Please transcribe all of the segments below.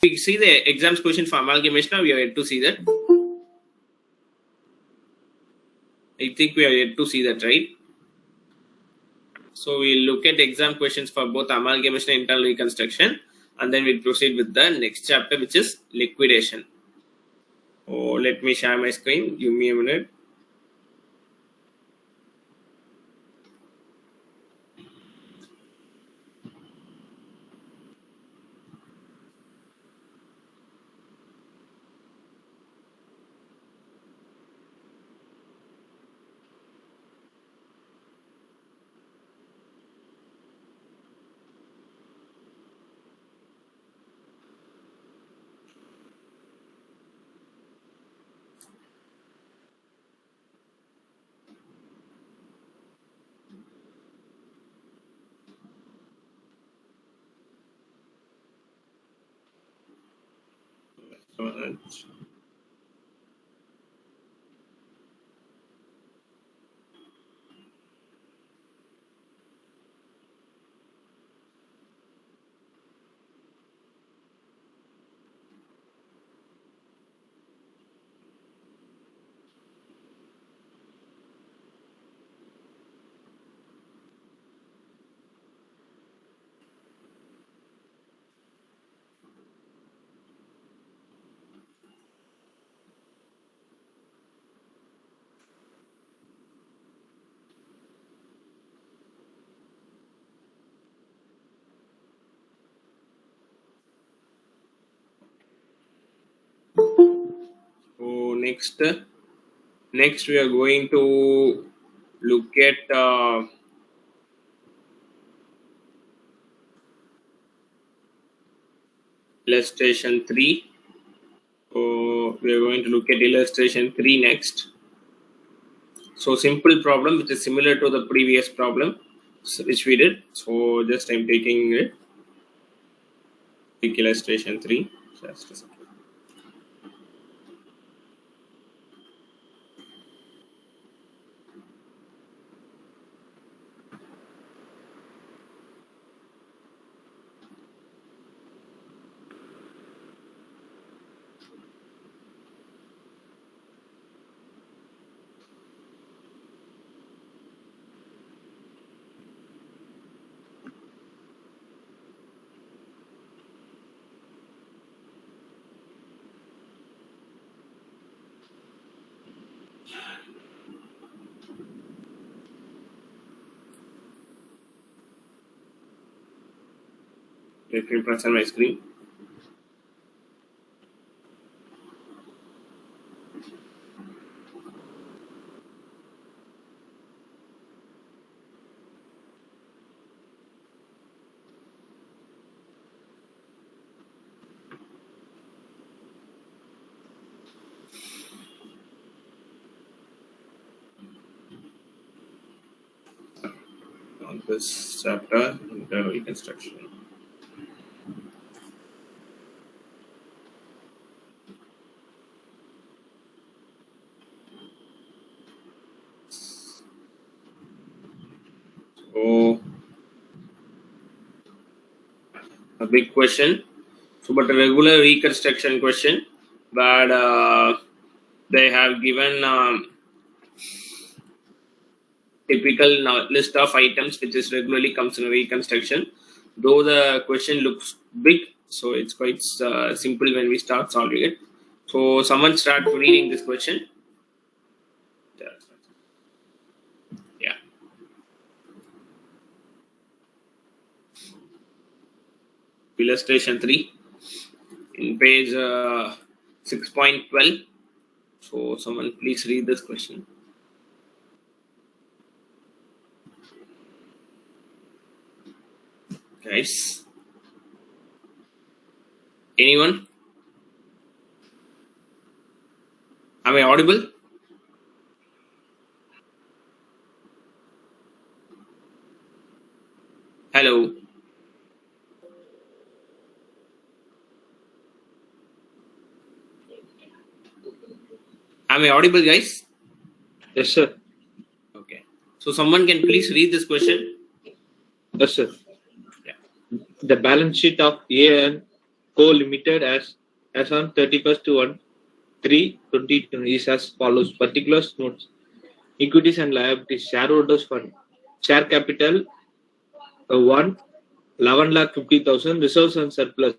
We see the exams question for amalgamation. Now we are yet to see that. I think we are yet to see that, right? So we'll look at exam questions for both amalgamation and internal reconstruction, and then we'll proceed with the next chapter, which is liquidation. Oh, let me share my screen. Give me a minute. So next we are going to look at illustration 3. So we are going to look at illustration 3 next. So simple problem which is similar to the previous problem which we did. So just I'm taking it. Take illustration 3. Just a second. Let me press on my screen. On this chapter, internal reconstruction. So a big question. So, but a regular reconstruction question, but they have given typical list of items which is regularly comes in a reconstruction. Though the question looks big, so it's quite simple when we start solving it. So someone start reading this question. Yeah. Illustration 3 in page 6.12. So someone please read this question. Guys, anyone? Am I audible? Hello. Am I audible, guys? Yes, sir. Okay. So someone can please read this question. Yes, sir. Yeah. The balance sheet of AN Co Limited as on 31st to 1 3/2020 is as follows. Particulars notes. Equities and liabilities. Shareholders fund. Share capital 1 11,50,000. Reserves and surplus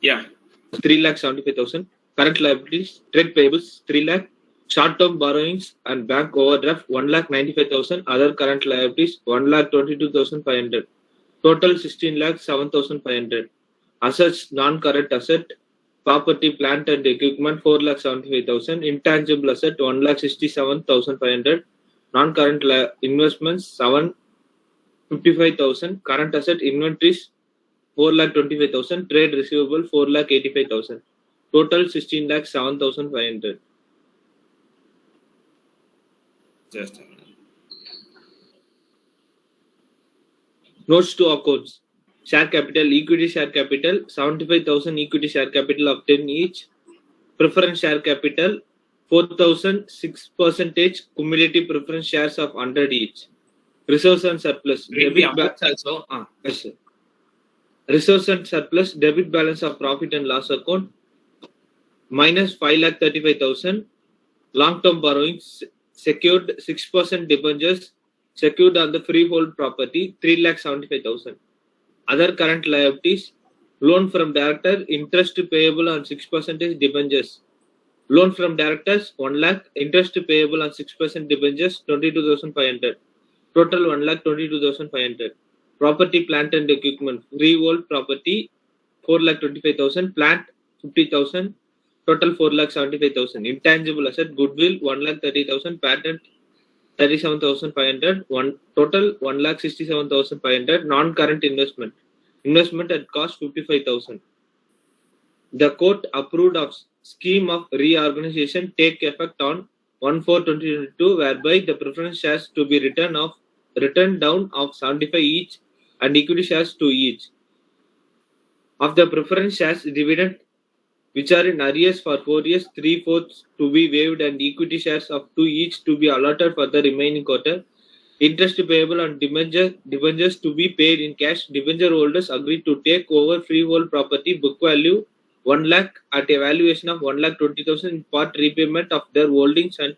Yeah. 3,75,000. Current liabilities. Trade payables 3 lakh. Short-term borrowings and bank overdraft 1,95,000. Other current liabilities 1,22,500. Total 16,07,500. Assets non-current asset. Property, plant and equipment 4,75,000. Intangible asset 1,67,500. Non-current investments 755,000. Current asset inventories 4,25,000. Trade receivable 4,85,000. Total 16,07,500. Just a minute. Notes to accounts. Share capital, equity share capital 75,000. Equity share capital of 10 each. Preference share capital 4,000 6% cumulative preference shares of 100 each. Reserves and surplus. Read the Debit amounts also. yes, sir. Reserves and surplus. Debit balance of profit and loss account minus 5,35,000. Long-term borrowings secured 6% debentures secured on the freehold property 3,75,000. Other current liabilities. Loan from director. Interest payable on 6% debentures. Loan from directors 1 lakh. Interest payable on 6% debentures 22,500. Total 1,22,500. Property, plant and equipment. Freehold property 4,25,000. Plant 50,000. Total 4,75,000. Intangible asset goodwill 1,30,000. Patent 37,500. Total 1,67,500. Non-current investment. Investment at cost 55,000. The court approved of scheme of reorganization take effect on 1/4/2022, whereby the preference shares to be written down of 75 each and equity shares to each. Of the preference shares dividend which are in arrears for 4 years, 3/4 to be waived and equity shares of 2 each to be allotted for the remaining quarter. Interest payable on debentures to be paid in cash. Debenture holders agreed to take over freehold property book value 1 lakh at a valuation of 1,20,000 in part repayment of their holdings and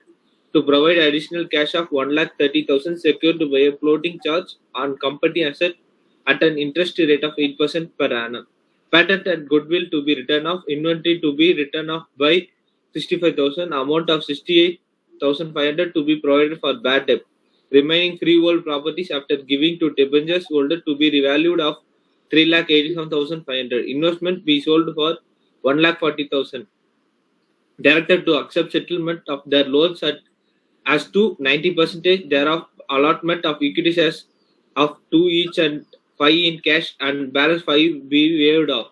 to provide additional cash of 1,30,000 secured by a floating charge on company asset at an interest rate of 8% per annum. Patent and goodwill to be written off. Inventory to be written off by 65,000. Amount of 68,500 to be provided for bad debt. Remaining freehold properties after giving to debentures holder to be revalued of 3,87,500. Investment be sold for 1,40,000. Directed to accept settlement of their loans at as to 90% thereof. Allotment of equity shares of 2 each and 5 in cash and balance 5 be waived off.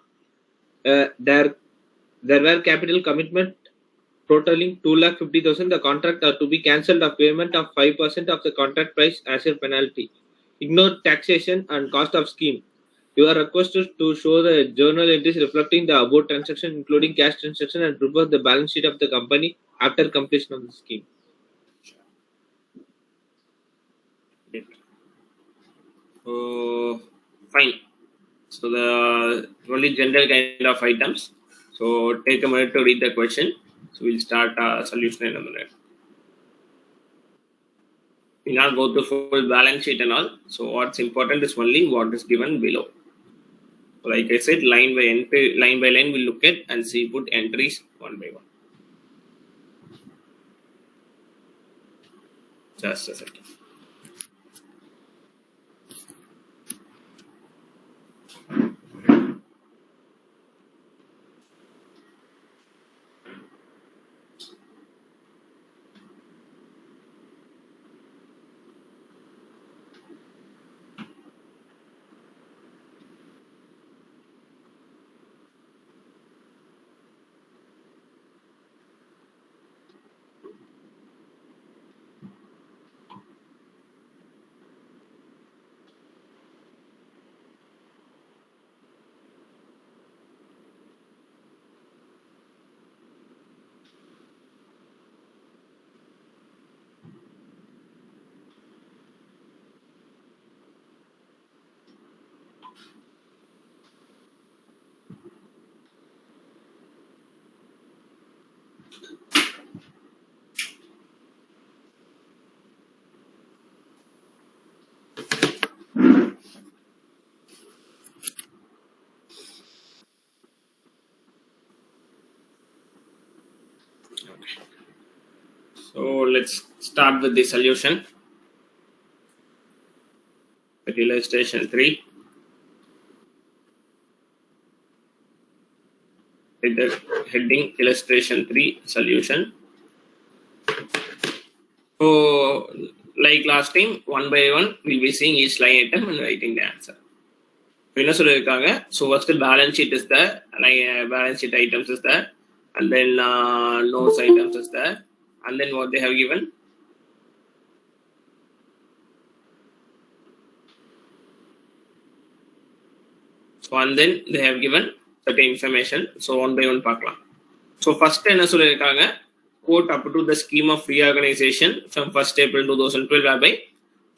There were capital commitment totaling 2,50,000. The contract are to be cancelled of payment of 5% of the contract price as a penalty. Ignore taxation and cost of scheme. You are requested to show the journal entries reflecting the above transaction, including cash transaction, and prepare the balance sheet of the company after completion of the scheme. Fine. So the only general kind of items. So take a minute to read the question. So we'll start solution in a minute. We'll not go to full balance sheet and all. So what's important is only what is given below. Like I said, line by line, we'll look at and see put entries one by one. Just a second. let's start with the solution. At illustration 3, with the heading illustration 3 solution. So like last time, one by one we'll be seeing each line item and writing the answer. என்ன சொல்லிருக்காங்க? So first balance sheet is there, balance sheet items is there, and then notes items is there, and then what they have given. So and then they have given certain information. So one by one பார்க்கலாம். So first என்ன சொல்லிருக்காங்க? Quote up to the scheme of reorganization from 1st April 2012 whereby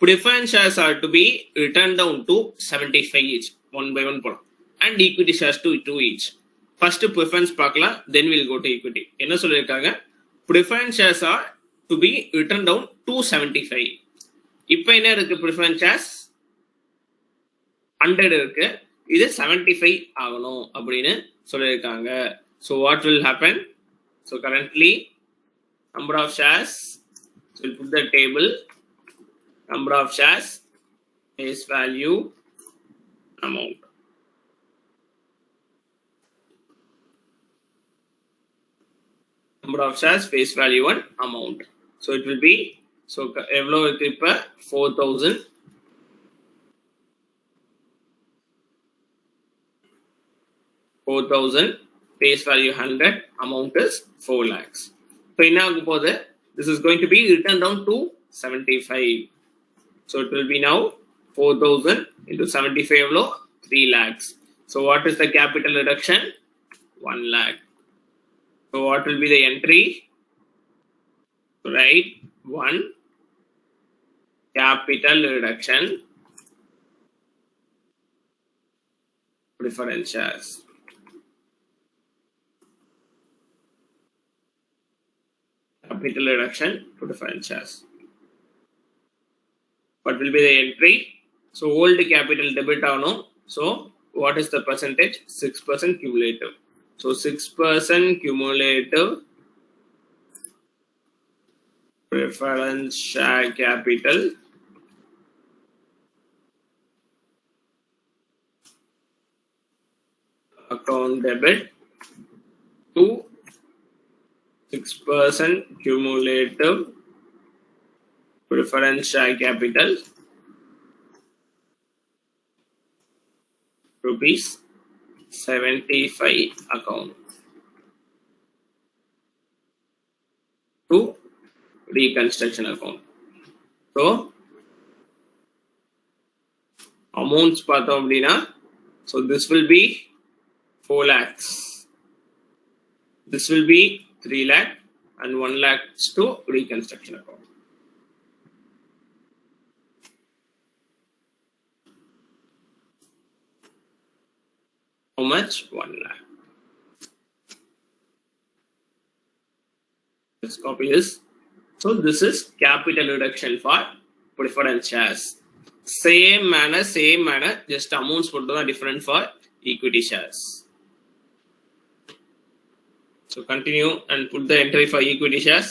preference shares are to be returned down to 75 each, one by one போலாம், and equity shares to 2 each. First preference பார்க்கலாம், then we'll go to equity. என்ன சொல்லிருக்காங்க? Preference shares are to be returned down to 75. இப்போ என்ன இருக்கு? preference shares 100 இருக்கு, இது 75 ஆகணும் அப்படின்னு சொல்லிருக்காங்க. So what will happen? So currently number of shares, so we'll put the table, number of shares, face value, amount. Number of shares, face value and amount. So it will be, so எவ்வளவு இருக்கு இப்ப? 4000. 4000, face value 100, amount is 4 lakhs. So என்ன ஆகும் போது? This is going to be written down to 75. So it will be now 4000 into 75 எவ்வளோ? 3 lakhs. So what is the capital reduction? 1 lakh. So what will be the entry? Right, 1 capital reduction preference shares. Capital reduction to preference shares. What will be the entry? So old capital debit ஆகணும். So what is the percentage? 6% cumulative. So 6% cumulative preference share capital account debit to 6% cumulative preference share capital rupees 75 account to reconstruction account. So amounts பார்த்தோம் அப்படின்னா, so this will be 4 lakhs, this will be 3 lakh and 1 lakh to reconstruction account. How much? 1 lakh. Let's copy this. So this is capital reduction for preference shares. Same manner, just amounts put are different for equity shares. So continue and put the entry for equity shares.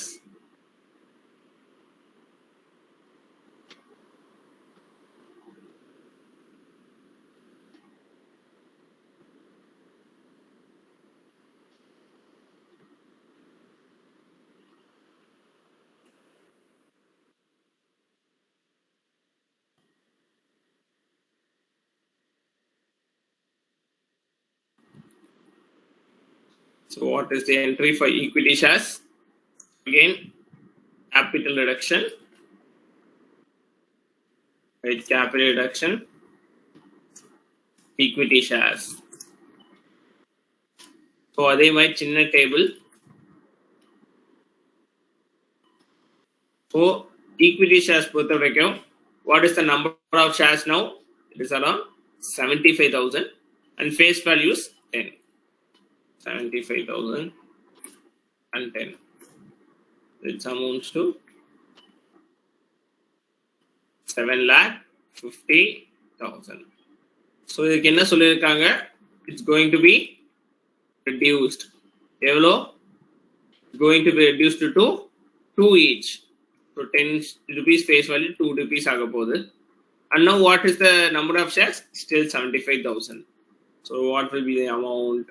So what is the entry for equity shares? Again, capital reduction, right? Capital reduction, equity shares. So அதே மாதிரி சின்ன table. So equity shares பொறுத்த வரைக்கும், what is the number of shares now? It is around 75,000 and face value is 10. 75,000 and 10. It amounts to 7,50,000. So இதுக்கு என்ன சொல்லிருக்காங்க? It's going to be reduced. எவ்வளோ? Going to be reduced to 2 each. So 10 rupees face value, 2 rupees agapodhu. And now what is the number of shares? Still 75,000. So what will be the amount?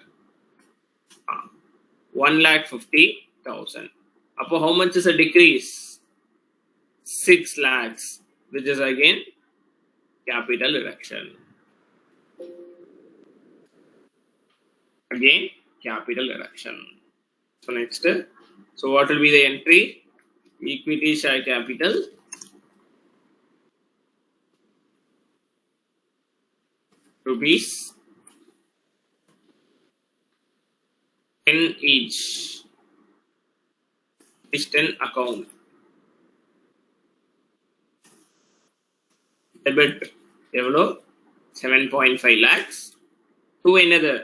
1,50,000. Upon how much is a decrease? 6 lakhs, which is again capital reduction. Again, capital reduction. So next, so what will be the entry? Equity share capital rupees 10 each. Is 10 account. Debit எவ்வளோ 7.5 lakhs. To another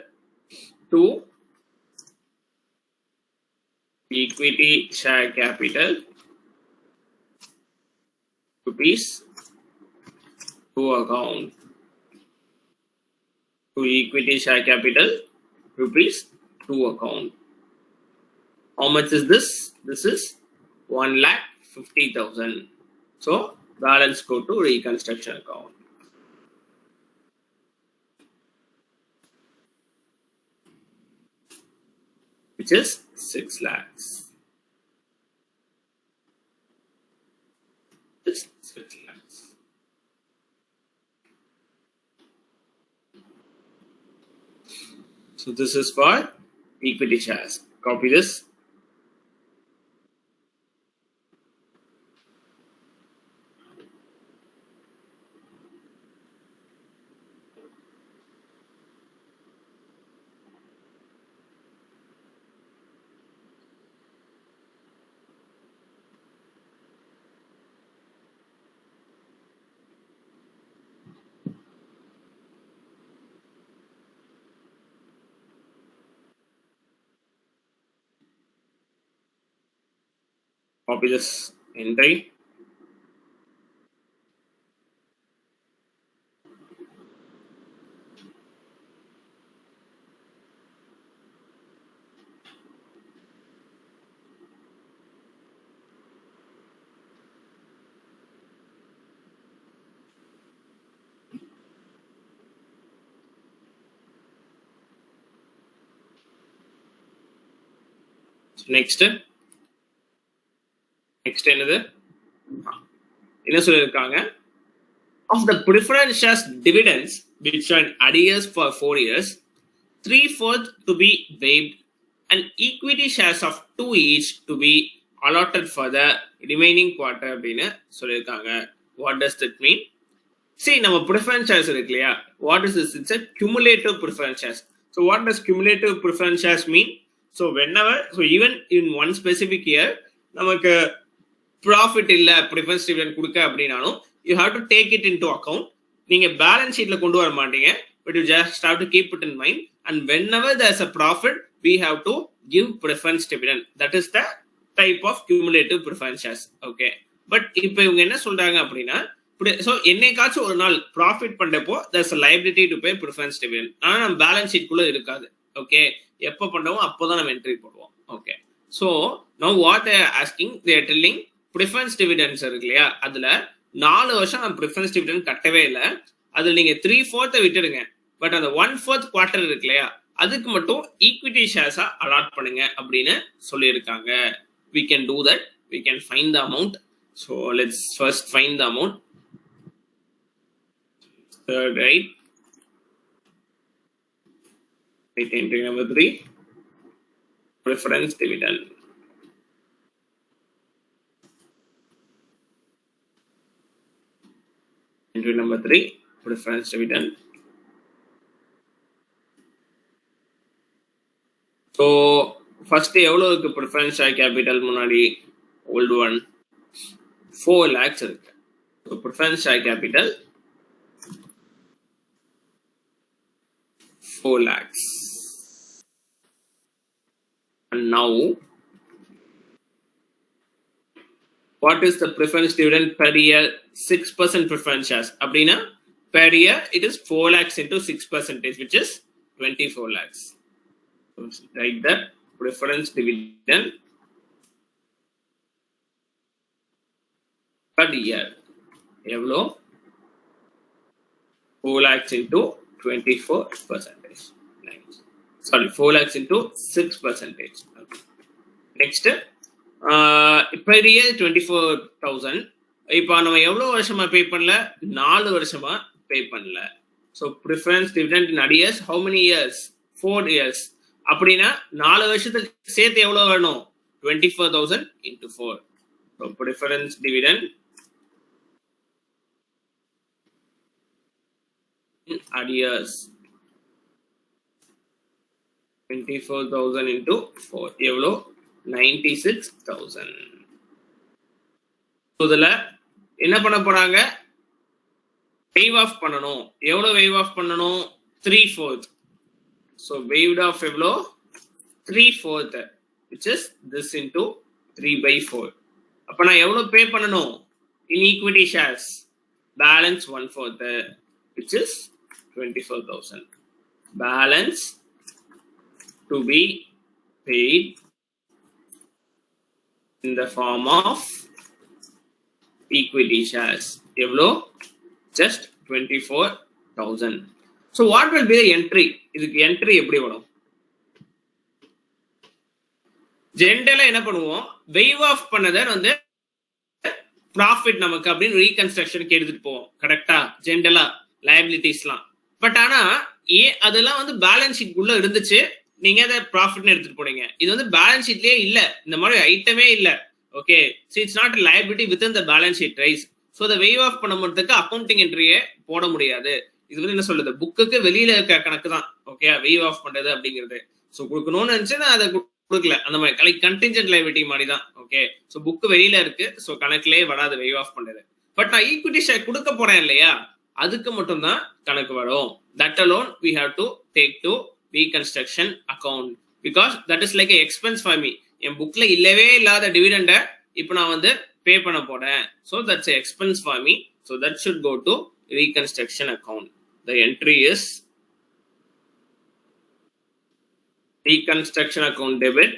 2 equity share capital rupees 2 account. To equity share capital rupees 2 account. How much is this? This is 1,50,000. So balance go to reconstruction account. Which is 6 lakhs. It's 6 lakhs. So this is for equity shares. Copy this. Copy this entry. So next என்னது என்ன சொல்லிருக்காங்க? Of the preference shares dividends which are arrears for 4 years, 3/4 to be waived and equity shares of 2 each to be allotted for the remaining quarter அப்படின்னு சொல்லிருக்காங்க. What does that mean? See, நம்ம preference shares இருக்கு இல்லையா? What is this? It's a cumulative preference shares. So what does cumulative preference shares mean? So whenever, so even in one specific year, நமக்கு profit இல்ல preference dividend கொடுக்க அப்படினாலும் you have to take it into account. நீங்க balance ஷீட்ல கொண்டு வர மாட்டீங்க, but you just have to keep it in mind, and whenever there's a profit we have to give preference dividend. That is the type of cumulative preference shares. Okay, but இப்போ இவங்க என்ன சொல்றாங்க அப்படின்னா, so என்னைக்காச்சும் ஒரு நாள் profit பண்றப்போ there's a liability to pay preference dividend. ஆனா நம்ம பேலன்ஸ் ஷீட் குள்ள இருக்காது. ஓகே, எப்போ பண்றோமோ அப்போதான் நம்ம என்ட்ரி போடுவோம். Okay, so now what they are asking, they are telling preference dividends இருக்கு இல்லையா, அதுல 4 வருஷம் நம்ம preference dividend கட்டவே இல்லை, அதுல நீங்க 3/4 விட்டுடுங்க, பட் அந்த 1/4 குவார்டர் இருக்கு இல்லையா, அதுக்கு மட்டும் ஈக்விட்டி ஷேர்ஸா அலாட் பண்ணுங்க அப்படின்னு சொல்லியிருக்காங்க. we can do that. We can find the amount. So let's first find the amount. Third, right entry number 3, preference dividend. Entry number 3, preference dividend. So first எவ்வளவுக்கு preference share capital முன்னாடி old one 4 lakhs இருக்கு. So preference share capital 4 lakhs. And now what is the preference dividend per year? 6% preference shares. Abdina, per year it is 4 lakhs into 6%, which is 24 lakhs. So write that preference dividend third year. எவ்வளோ 4 lakhs into 24%. Nice. Sorry, 4 lakhs into 6%. Okay. Next, per year 24,000. இப்போ நம்ம எவ்வளோ வருஷமா பே பண்ணல 4 வருஷமா பே பண்ணல. So preference dividend in arrears how many years 4 years. அப்படின்னா 4 வருஷத்துக்கு சேர்த்து எவ்வளோ வேணும் 24,000 into 4. So preference dividend in arrears 24,000 into 4 எவ்வளோ 96,000. இதுல என்ன பண்ண போறாங்க waive off பண்ணணும். எவ்வளோ waive off பண்ணணும் 3/4. so waived off எவ்வளோ 3/4 which is this into 3/4. அப்ப நான் எவ்வளோ பே பண்ணணும் in equity shares balance 1/4 which is 24,000. balance to be paid in the form of equity shares. எவ்வளோ just 24,000. so what will be the entry? இதுக்கு entry எப்படி வரும்? ஜென்ரலா என்ன பண்ணுவோம் waive off பண்ணதை வந்து ப்ராஃபிட் நமக்கு அப்படின்னு ரீகன்ஸ்ட்ரக்ஷனுக்கு எடுத்துட்டு போவோம். கரெக்டா? ஜென்ரலா லயபிலிட்டிஸ்லாம். பட் ஆனா அதெல்லாம் வந்து பேலன்ஸ் ஷீட் உள்ள இருந்துச்சு, நீங்க அதை ப்ராஃபிட்னு எடுத்துட்டு போனீங்க. இது வந்து பேலன்ஸ் ஷீட்லயே இல்ல, இந்த மாதிரி ஐட்டமே இல்ல. Okay, so it's not liability within the balance sheet rice. So அதை வெய்வ் ஆஃப் பண்ணுறதுக்கு அக்கௌண்டிங் என்ட்ரியே போட முடியாது. இது வந்து என்ன சொல்றது, புக்குக்கு வெளியில இருக்க கணக்கு தான். ஓகே, வெய்வ் ஆஃப் பண்றது அப்படிங்கிறது. ஸோ கொடுக்கணும்னு நினைச்சு நான் அதை கொடுக்கல, அந்த மாதிரி கண்டிஞ்சன்ட் லைபிலிட்டி மாதிரி தான். ஓகே, ஸோ புக்கு வெளியில இருக்கு, ஸோ கணக்குலேயே வராது வெய்வ் ஆஃப் பண்றது. பட் நான் ஈக்விட்டி ஷேர் கொடுக்க போறேன் இல்லையா, அதுக்கு மட்டும் தான் கணக்கு வரும். That alone we have to take to reconstruction account because that is like a expense for me. என் புக்ல இல்லவே இல்லாத டிவிடெண்ட இப்போ நான் வந்து பே பண்ண போறேன். so that's a expense for me, so that should go to reconstruction account. the entry is reconstruction account debit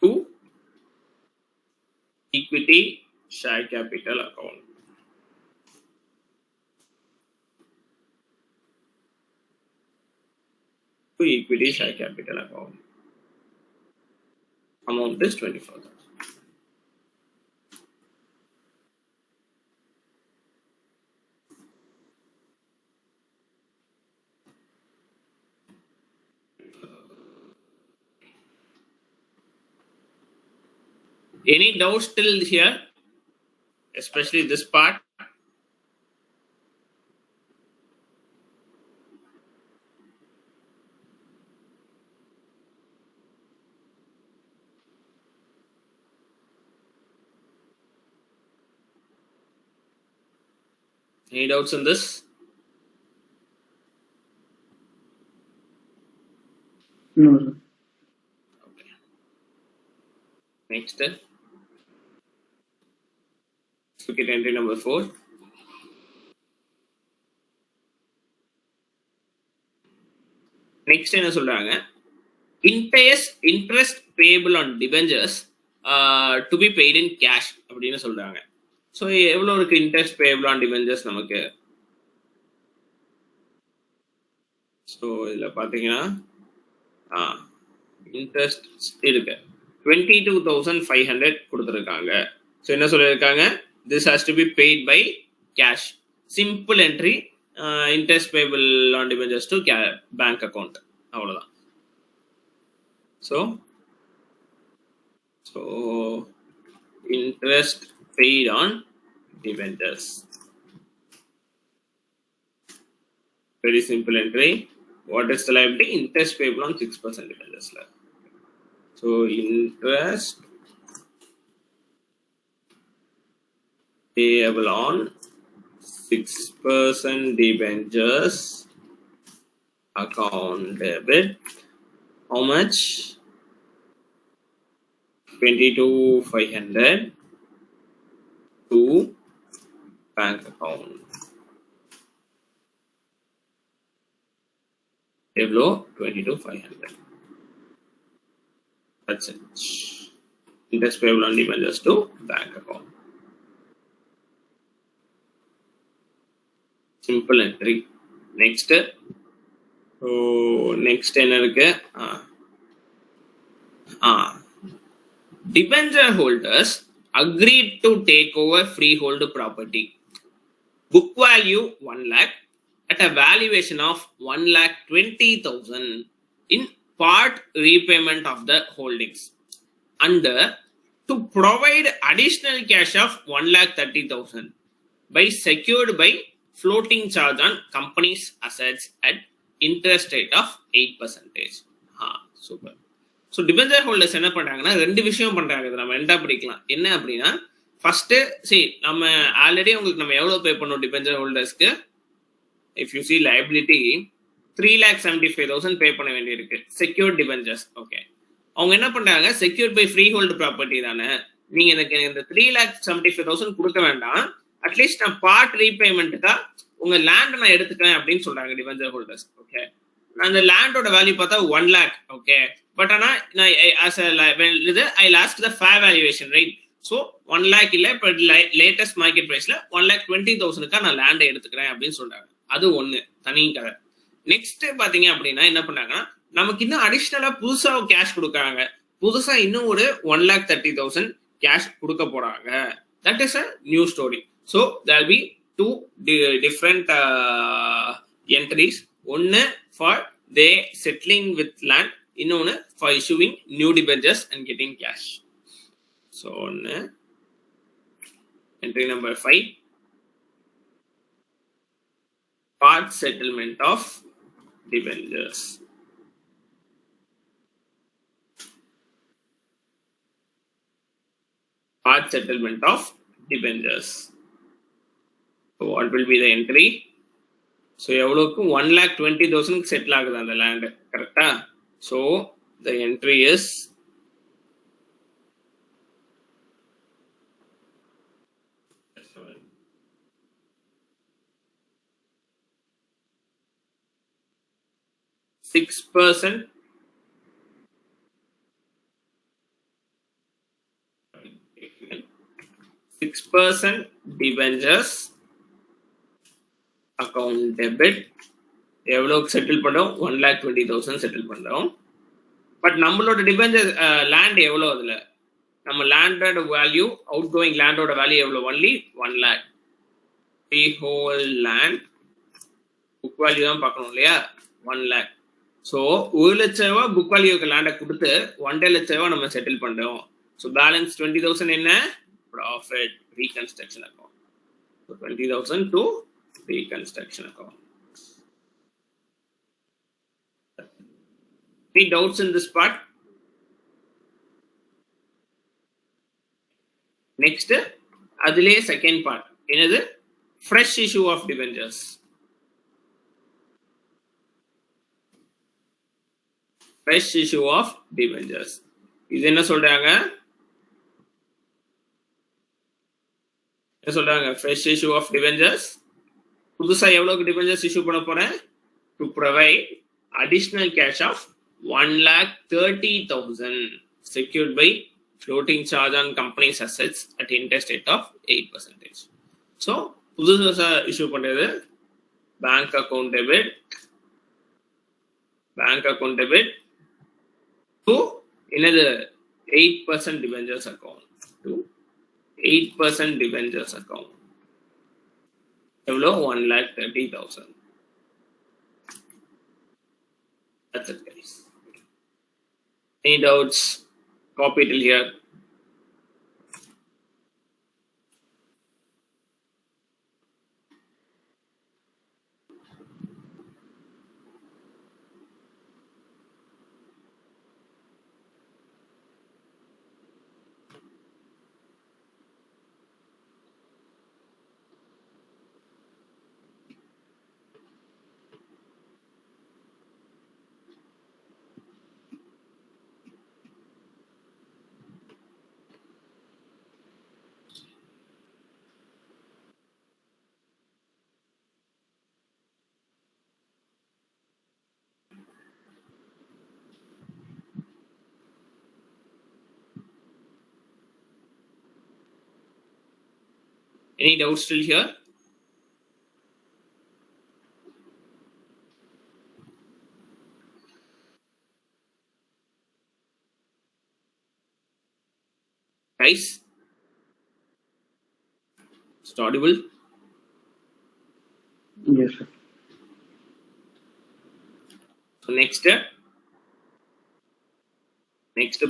to equity share capital account. To equity share capital account. Amount is 24,000. Any doubts still here, especially this part? Any doubts in this? No, sir. Okay. Next, let's look at entry number 4. Next என்ன சொல்றாங்க, interest payable on debentures to be paid in cash அப்படின்னு சொல்றாங்க. So எவ்வளோ இருக்கு interest payable on debentures நமக்கு? So இதில் பார்த்தீங்கன்னா interest இருக்கு 22,500 கொடுத்துருக்காங்க. ஸோ என்ன சொல்லியிருக்காங்க, this has to be paid by cash. Simple entry, interest payable on debentures to bank account, அவ்வளோதான். So interest paid on debentures. Very simple entry. What is the liability? Interest payable on 6% debentures. So interest payable on 6% debentures account debit. How much? 22,500 to bank account. எவ்வளோ 22,500. That's it. Interest payable on debentures to bank account. Simple entry. Next. Next என்ன இருக்கு? Debenture holders agreed to take over freehold property. Book value 1 lakh at a valuation of 1,20,000 in part repayment of the holdings. Under to provide additional cash of 1,30,000 by secured by floating charge on company's assets at interest rate of 8%. Super. So debenture holders என்ன பண்ணுறாங்கன்னா ரெண்டு விஷயம் பண்ணுறாங்க. இதை நம்ம ரெண்டாக படிக்கலாம். என்ன அப்படின்னா ஃபர்ஸ்ட்டு நம்ம ஆல்ரெடி உங்களுக்கு நம்ம எவ்வளோ பே பண்ணோம் டிபெஞ்சர் ஹோல்டர்ஸ்க்கு? If you see liability 3,75,000 pay பண்ண வேண்டியிருக்கு செக்யூர்ட் டிபெஞ்சர்ஸ். ஓகே, அவங்க என்ன பண்ணுறாங்க, secured by freehold property தானே, நீங்கள் எனக்கு இந்த 3,75,000 கொடுக்க வேண்டாம், அட்லீஸ்ட் நான் பார்ட் ரீபேமெண்ட்டுக்காக உங்கள் லேண்டை நான் எடுத்துக்கிறேன் அப்படின்னு சொல்கிறாங்க டிபெஞ்சர் ஹோல்டர்ஸ். ஓகே, அந்த லேண்டோட வேல்யூ பார்த்தா 1 lakh. ஓகே, பட் ஆனால் நான் I last the fair valuation right. So 1 lakh இல்லை, இப்போ லேட்டஸ்ட் மார்க்கெட் ப்ரைஸில் 1,20,000 நான் லேண்டை எடுத்துக்கிறேன் அப்படின்னு சொல்கிறாங்க. அது ஒன்று தனி கதை. நெக்ஸ்ட் பார்த்தீங்க அப்படின்னா என்ன பண்ணாங்கன்னா நமக்கு இன்னும் அடிஷ்னலாக புதுசாக கேஷ் கொடுக்குறாங்க. புதுசாக இன்னும் ஒரு 1,30,000 கேஷ் கொடுக்க போகிறாங்க. That is a new story. So there be 2 different entries. ஒன்று for the settling with land, இன்னொன்று for issuing new debentures and getting cash. So ஒன்று entry number 5, part settlement of debentures. Part settlement of debentures. So what will be the entry? So எவ்வளவுக்கு 1,20,000 settle ஆகுது அந்த land, கரெக்டா? So the entry is 6% 6% debentures account debit. எவ்வளோக்கு settle பண்ணோம்? 1,20,000 settle பண்ணோம். But நம்மளோட debenture land எவ்வளோ? அதில் நம்ம லேண்டோட வேல்யூ, அவுட் கோயிங் லேண்டோட வேல்யூ எவ்வளோ? Only 1 lakh. Free whole land book value தான் பார்க்கணும் இல்லையா? 1 lakh. ஸோ 1,00,000 புக் வேல்யூக்கு லேண்டை கொடுத்து 1,50,000 நம்ம செட்டில் பண்ணுறோம். ஸோ பேலன்ஸ் 20,000 என்ன? Profit reconstruction account. So 20,000 to reconstruction account. Any doubts in this part? Next, அதிலே second part என்னது? Fresh issue of debentures. Fresh issue of debentures. இது என்ன சொல்றாங்க? என்ன சொல்றாங்க? Fresh issue of debentures. புதுசா எவ்வளவுக்கு debentures issue பண்ண போறேன்? To provide additional cash of 1,30,000 secured by floating charge on company's assets at interest rate of 8%. So புதுசா இஷ்யூ பண்றது பேங்க் அக்கவுண்ட் டெபிட் டு என்னது 8% debentures account to 8% debentures account. எவ்வளோ? 1,30,000. That's it, guys. Any doubts? Copy till here. Any doubts still here? Guys? It's audible? Yes, sir. So next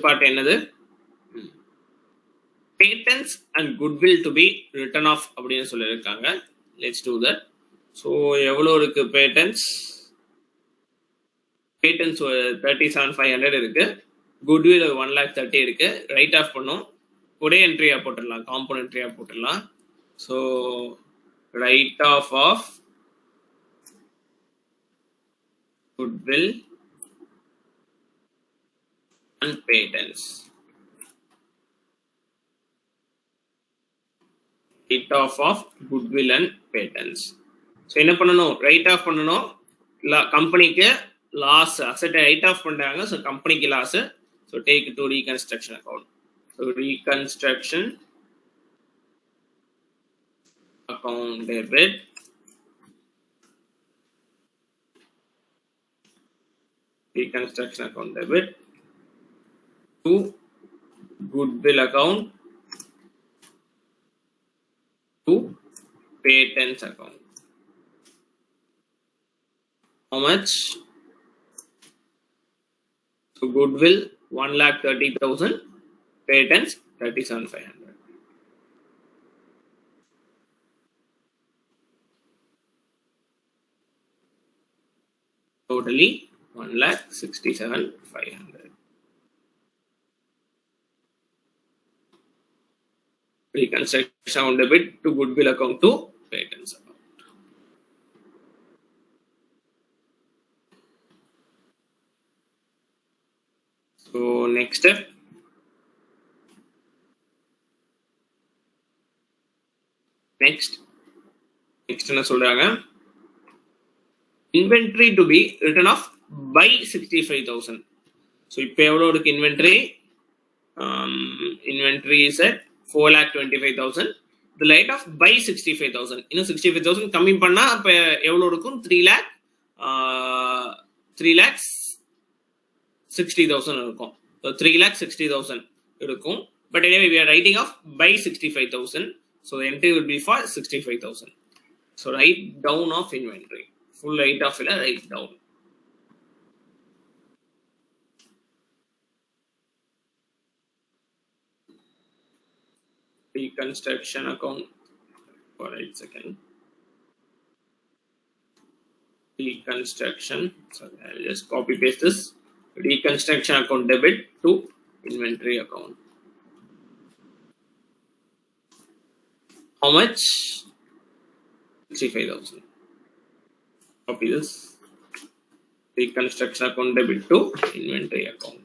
part another patents and goodwill to be written off அப்படின்னு சொல்லியிருக்காங்க. Let's do that. So எவ்வளோ இருக்கு patents 37,500 இருக்கு. goodwill 1,30,000 இருக்கு. Right of பண்ணும். ஒரே என்ட்ரியா போட்டுடலாம், compound என்ட்ரியா போட்டுடலாம். So write off off goodwill and patents. Write off of goodwill and patents. So என்ன பண்ணணும், ரைட் ஆஃப் பண்ணணும். கம்பெனிக்கு லாஸ், அசெட் ரைட் ஆஃப் பண்றாங்க. ஸோ கம்பெனிக்கு loss. So take to reconstruction account. So reconstruction account debit reconstruction account debit to goodwill account to patents account. How much? So goodwill 1,30,000, patents 37,500. Totally 1,67,500. Reconstruction account debit to goodwill account to patents account. So next step. Next என்ன சொல்றாங்க, inventory to be written off by 65,000. So இப்போ எவ்வளோ இருக்கு inventory? Inventory is at 4,25,000. The light off by 65,000. இன்னும் 65,000 கம்மி பண்ணா அப்ப எவ்வளோ இருக்கும்? 3,60,000 இருக்கும். So 3,60,000 இருக்கும். But anyway, we are writing off by 65,000. So the entry would be for 65,000. So write down of inventory. Full write off illa write down. Reconstruction account for 8 seconds. Reconstruction. So I'll just copy paste this. Reconstruction account debit to inventory account. How much? 65,000. Copy this. Reconstruction account debit to inventory account.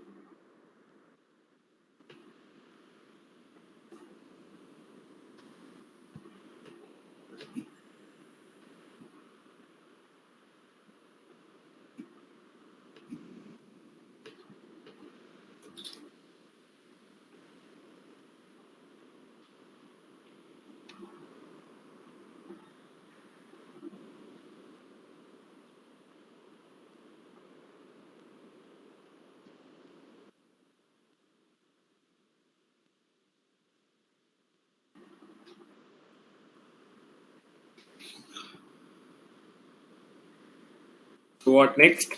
So what next?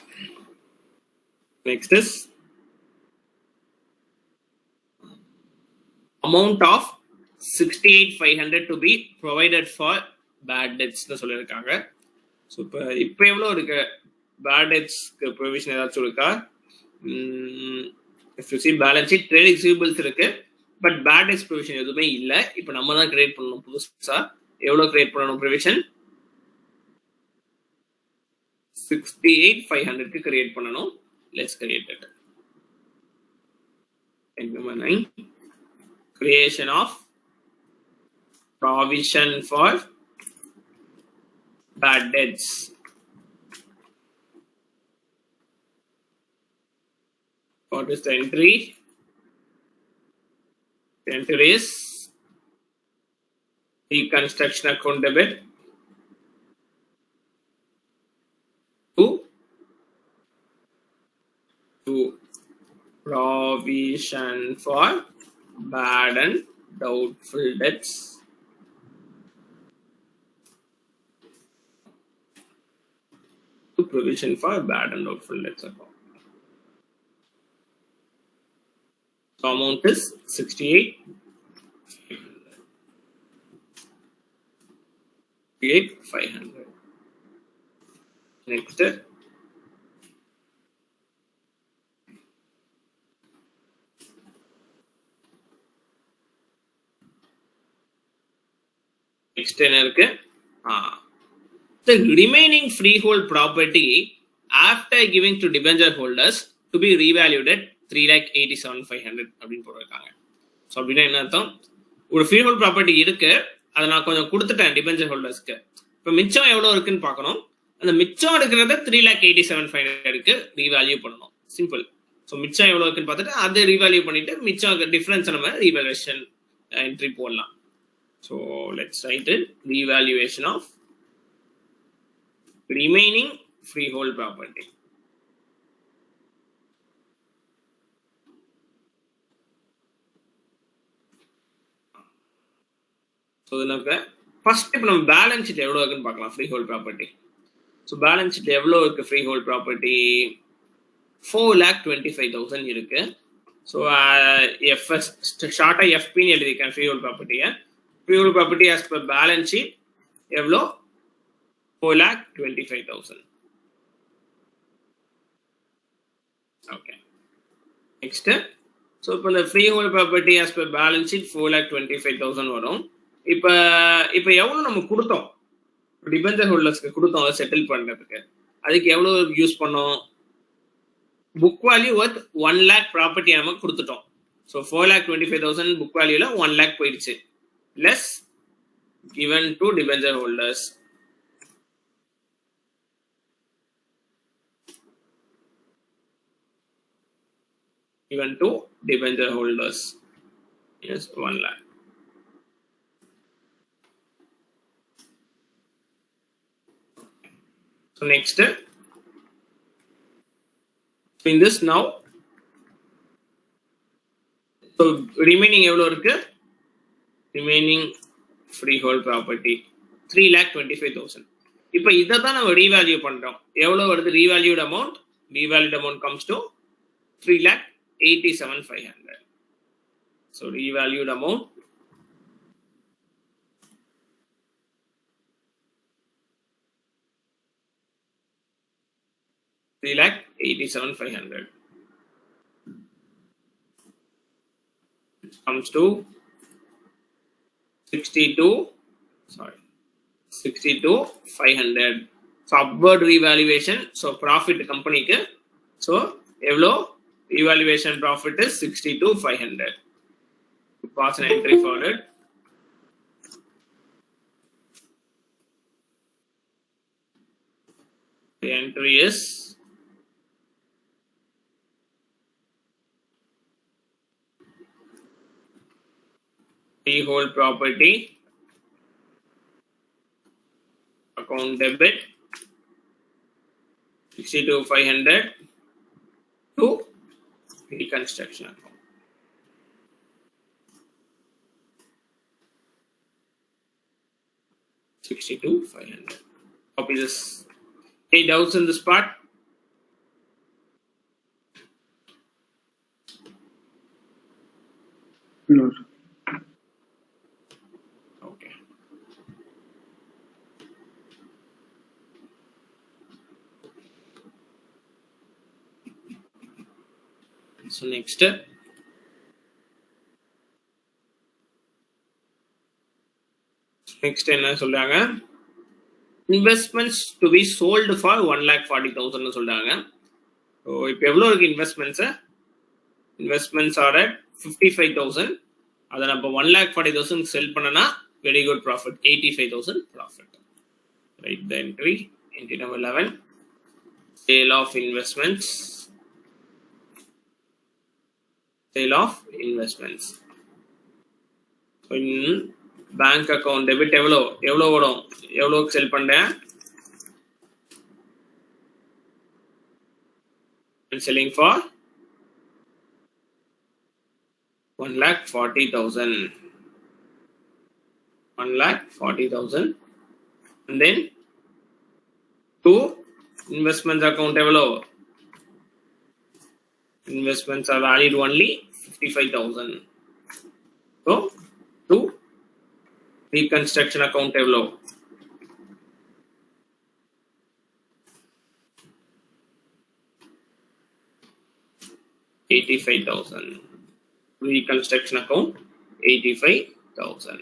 Next is amount of 68,500 to be provided for bad debts னு சொல்லியிருக்காங்க. So இப்போ எவ்வளோ இருக்கு bad debtsக்கு provision ஏதாச்சும் இருக்கா? If you see balance sheet, trade receivables இருக்கு, but bad debts provision எதுவுமே இல்லை. இப்போ நம்ம தான் கிரியேட் பண்ணணும் புதுசா. எவ்வளோ கிரியேட் பண்ணணும் ப்ரொவிஷன்? 68,500க்கு கிரியேட் பண்ணணும். Let's create it. Number 9, creation of provision for bad debts. What is the entry? The entry is reconstruction account debit to provision for bad and doubtful debts. To provision for bad and doubtful debts account. So amount is 68,500. Next. Next the remaining freehold property after giving to debenture holders to be revalued at 3,87,500 அப்படின்னு போட்டிருக்காங்க. So அப்படின்னா என்ன அர்த்தம், ஒரு freehold property இருக்கு, அதை நான் கொஞ்சம் கொடுத்துட்டேன் டிபெஞ்சர் ஹோல்டர்ஸ்க்கு. இப்போ மிச்சம் எவ்வளோ இருக்குன்னு பார்க்கணும். அந்த மிச்சம் இருக்கிறத 3,87,500க்கு ரீவேல்யூ பண்ணணும். சிம்பிள். ஸோ மிச்சம் எவ்வளோ இருக்குன்னு பார்த்துட்டு அதை ரீவேல்யூ பண்ணிட்டு மிச்சம் டிஃபரன்ஸ் நம்ம ரீவேல்யூஷன் என்ட்ரி போடலாம். So let's write it. Revaluation of remaining freehold property. So then first if நம்ம balance sheet எவ்வளவு இருக்குன்னு பார்க்கலாம் freehold property. So balance sheet எவ்வளவு இருக்கு freehold property 4,25,000 இருக்கு. So FS short FP னு எழுதிருக்கேன் freehold property. Freehold property as per balance sheet எவ்வளோ 4,25,000. Okay. Next. So இப்போ இந்த freehold property as per balance sheet 4,25,000 வரும். இப்போ எவ்வளோ நம்ம கொடுத்தோம் டிபெஞ்சர் ஹோல்டர்ஸ்க்கு கொடுத்தோம் அதை செட்டில் பண்ணுறதுக்கு, அதுக்கு எவ்வளோ யூஸ் பண்ணோம், book value worth 1 lakh property நம்ம கொடுத்துட்டோம். ஸோ 4,25,000 புக் வேல்யூல 1 lakh போயிடுச்சு. Less given to debenture holders. Given to debenture holders. Yes, 1 lakh. So next, so in this now, so remaining எவ்வளோ இருக்கு, remaining freehold property 3,25,000. இப்போ இதை தான் நம்ம ரீவேல்யூ பண்றோம். எவ்வளவு வருது revalued amount? Revalued amount comes to 3,87,500. So revalued amount $3,87,500 comes to 62,500. So upward revaluation. So profit company ke. So evlo revaluation profit is 62,500. Pass an entry forward. The entry is freehold property account debit 62,500 to reconstruction account. $62,500. Copy this. Any doubts in this part? No. Okay. So next. Next என்ன சொல்றாங்க, investments to be sold for 1,40,000 சொல்றாங்க. So இப்போ எவ்வளோ இருக்கு investments? Investments R at 55,000. அதை நம்ம 1,40,000 sell பண்ணனா very good profit, 85,000 profit. Write the entry. Entry number 11, sale of investments. Sale of investments. So in bank account debit எவ்வளோ வரும், எவ்வளோக்கு செல் பண்ணேன், selling for 1,40,000. 1,40,000. And then to investments account எவ்வளோ, investments are valued only 55,000. So to reconstruction account எவ்வளோ, $85,000. Reconstruction account 85,000.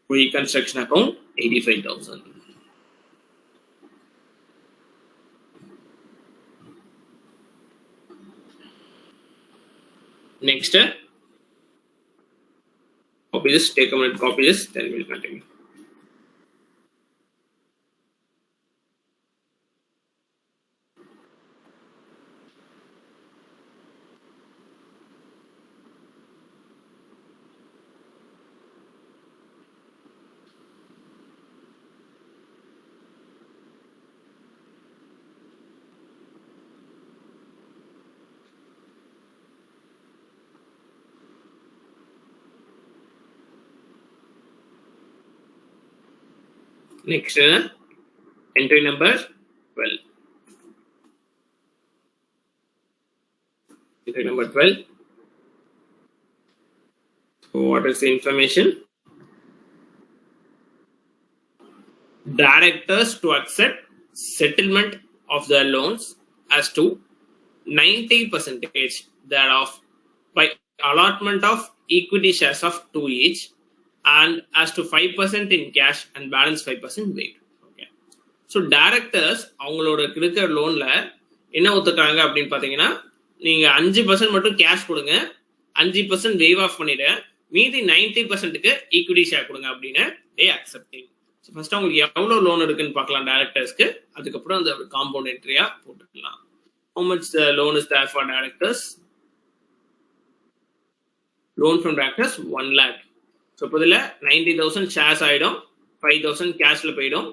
Reconstruction account 85,000. Next, copy this, take a minute, copy this, then we'll continue. Next, entry number 12. Entry number 12. So what is the information? Directors to accept settlement of their loans as to 90% thereof by allotment of equity shares of 2 each, and as to 5% in cash and balance 5% waived. Okay. So directors அவங்களோட இருக்கிற லோன்ல என்ன ஒத்துக்கிறாங்க அப்படின்னு பாத்தீங்கன்னா, நீங்க 5% மட்டும் cash கொடுங்க, 5% wave of பண்ணிடு, மீதி 90%க்கு ஈக்விட்டி ஷேர் கொடுங்க அப்படின்னு they accepting. So first அவங்களுக்கு எவ்வளவு லோன் இருக்குன்னு பார்க்கலாம் டைரக்டர்ஸ்க்கு, அதுக்கப்புறம் அந்த காம்பவுண்ட் என்ட்ரியா போட்டுக்கலாம். How much the loan is there for directors? Loan from directors 1 lakh. So இப்போ இதில் 90,000 ஷேர்ஸ் ஆகிடும், 5,000 கேஷில் போயிடும்,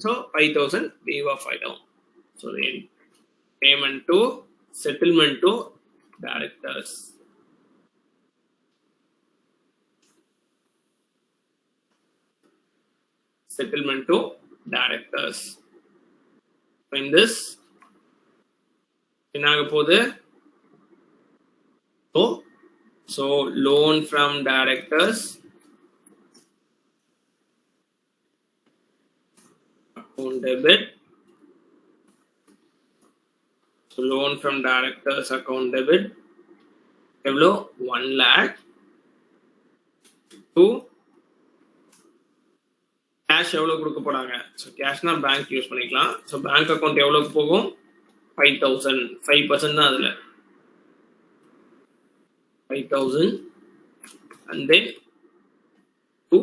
ஸோ 5,000 வேவ் ஆஃப் ஆகிடும். So payment to settlement to directors. Settlement to directors. So in this, என்ன ஆக போகுது? So loan from directors account debit. So loan from directors account debit எவ்வளோ 1 lakh to cash எவ்வளோ கொடுக்க போறாங்க. ஸோ கேஷ்னா பேங்க் யூஸ் பண்ணிக்கலாம். So bank account எவ்வளோக்கு போகும், 5,000, 5% தான் அதில் 5,000. and then to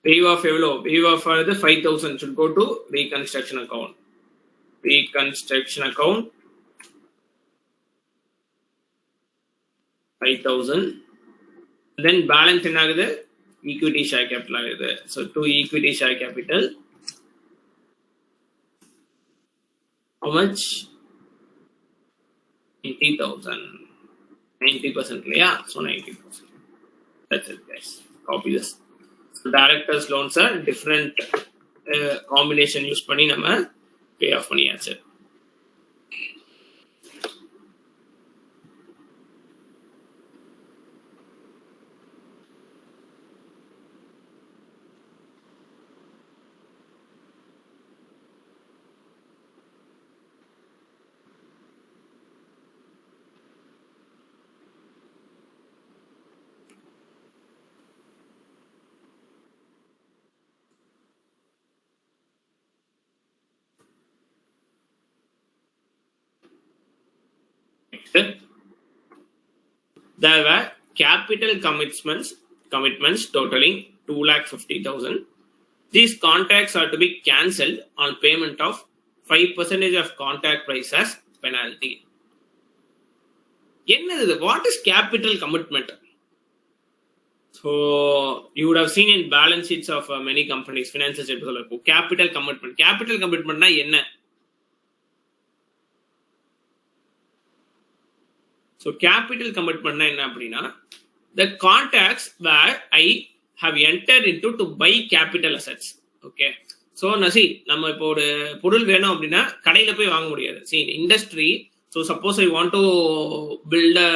waive off எவ்வளோ, waive off ஆனது 5,000 should go to reconstruction account. Reconstruction account 5,000. then balance என்ன ஆகுது, equity share capital ஆகுது. so to equity share capital how much, 80,000, 90% இல்லையா, so 90,000. that's it guys, copy this. so directors loans are different combination use பண்ணி நம்ம pay off பண்ணியாச்சு. There were capital commitments totaling 2,50,000. These contracts are to be cancelled on payment of 5% of contract price as penalty. What is capital commitment? So you would have seen in balance sheets of many companies, finances, capital commitment. Capital commitment na enna? So capital commitment na enna appadina? The contracts where I have entered into to buy capital assets. Okay. So nasi நம்ம இப்போ ஒரு பொருள் வேணும் அப்படின்னா கடையில போய் வாங்க முடியாது. See in industry, so suppose I want to build a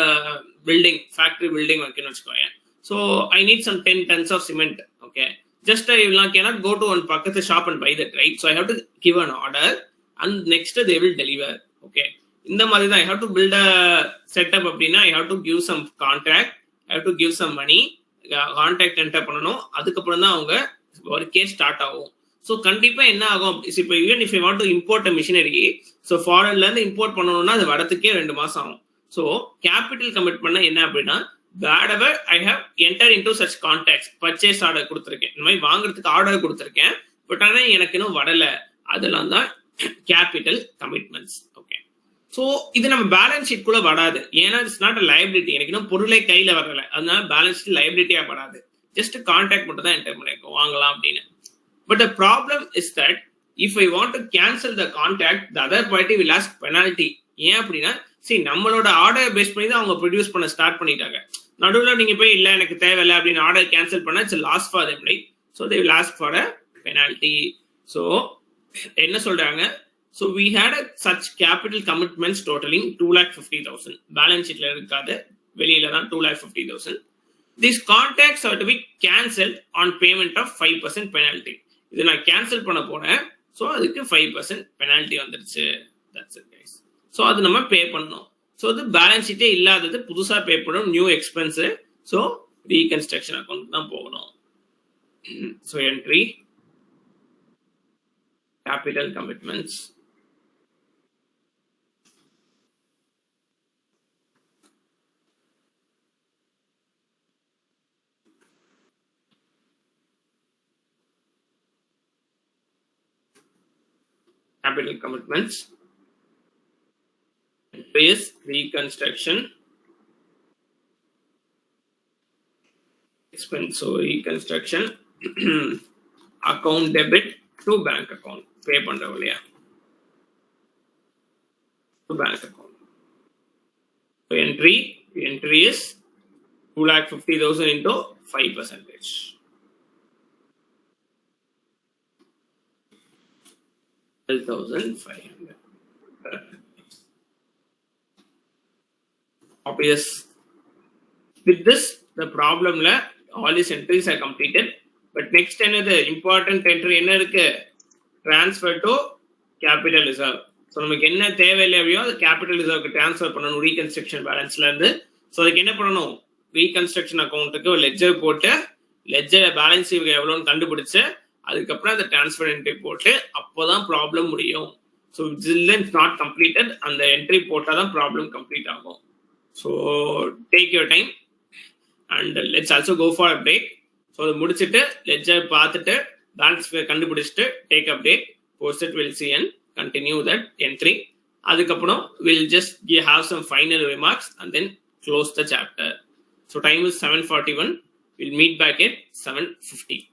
building, factory building வைக்கணும்னு வச்சுக்கோங்க. So I need some 10 tons of cement. Okay. Just I cannot go to one பக்கத்து shop and buy that, right? So I have to give an order and next they will deliver. Okay. இந்த மாதிரி தான் I have to build a setup அப்படின்னா I have to give some contract, I have to give some money, contract enter பண்ணணும், அதுக்கப்புறம் தான் அவங்க ஒர்க்கே start ஆகும். ஸோ கண்டிப்பா என்ன ஆகும் இப்போ even if you want to import a machinery, so ஃபாரின்ல இருந்து இம்போர்ட் பண்ணணும்னா அது வரதுக்கே 2 மாசம் ஆகும். ஸோ கேபிட்டல் கமிட்மெண்ட் என்ன அப்படின்னா wherever I have entered into such contracts, purchase order கொடுத்துருக்கேன், இந்த மாதிரி வாங்குறதுக்கு ஆர்டர் கொடுத்துருக்கேன், பட் ஆனால் எனக்கு இன்னும் வரல, அதெல்லாம் தான் கேபிட்டல் கமிட்மெண்ட்ஸ். ஓகே. ஸோ இது நம்ம பேலன்ஸ் ஷீட் கூட வராது, ஏன்னா இட்ஸ் நாட் அ லைபிலிட்டி, எனக்கு இன்னும் பொருளே கையில வரல, அதனால பேலன்ஸ் ஷீட் லைபிலிட்டியா வராது, ஜஸ்ட் கான்ட்ராக்ட் மட்டும் தான் என்டர் பண்ணிருக்கோம் வாங்கலாம் அப்படின்னு. But the problem is that if I want to cancel the contract the other party will ask penalty. ஏன் அப்படின்னா சரி நம்மளோட ஆர்டர் பேஸ் பண்ணி தான் அவங்க ப்ரொடியூஸ் பண்ண ஸ்டார்ட் பண்ணிட்டாங்க, நடுவில் நீங்க போய் இல்லை எனக்கு தேவையில்லை அப்படின்னு ஆர்டர் கேன்சல் பண்ணா it's loss for them, right? So they will ask for a penalty. So என்ன சொல்றாங்க, so we had such capital commitments totaling 2,50,000. balance sheet la irukade, veliyila dhaan 2,50,000. These contracts are to be cancelled on payment of 5% penalty. idu na cancel panna pona, so adukku 5% penalty vandiruchu. That's it guys. So adu nama pay pannom. So the balance sheet illadadhu pudusa pay pannom, new expense. So reconstruction account dhaan poganum. So entry capital commitments, capital commitments, phase reconstruction expense. So reconstruction account debit to bank account, pay பண்றவளையா to bank account. So entry is 2,50,000 into 5%. 12,500. Obvious. With this, the problem la all these entries are completed. But next another important entry என்ன இருக்கு, transfer to capital reserve. So நமக்கு என்ன தேவையில்லையோ அது capital ரிசர்வ்க்கு transfer பண்ணணும் reconstruction பேலன்ஸ்ல இருந்து. So அதுக்கு என்ன பண்ணணும், ரீகன்ஸ்ட்ரக்ஷன் அக்கௌண்ட்டுக்கு ஒரு லெட்ஜர் போட்டு லெட்ஜர் பேலன்ஸ் எவ்வளோன்னு கண்டுபிடிச்சு அதுக்கப்புறம் அந்த டிரான்ஸ்ஃபர் என்ட்ரி போட்டு அப்போதான் ப்ராப்ளம் முடியும். ஸோ இட்ஸ் நாட் கம்ப்ளீட்டட், அந்த என்ட்ரி போட்டால் தான் ப்ராப்ளம் கம்ப்ளீட் ஆகும். So take your time and let's also go for a break. So அதை முடிச்சுட்டு லெட்ஜர் பார்த்துட்டு பேலன்ஸ் கண்டுபிடிச்சிட்டு take a break, post it will see and continue that entry. அதுக்கப்புறம் we'll just have some final remarks and then close the chapter. So time is 7:41. We'll meet back at 7:50.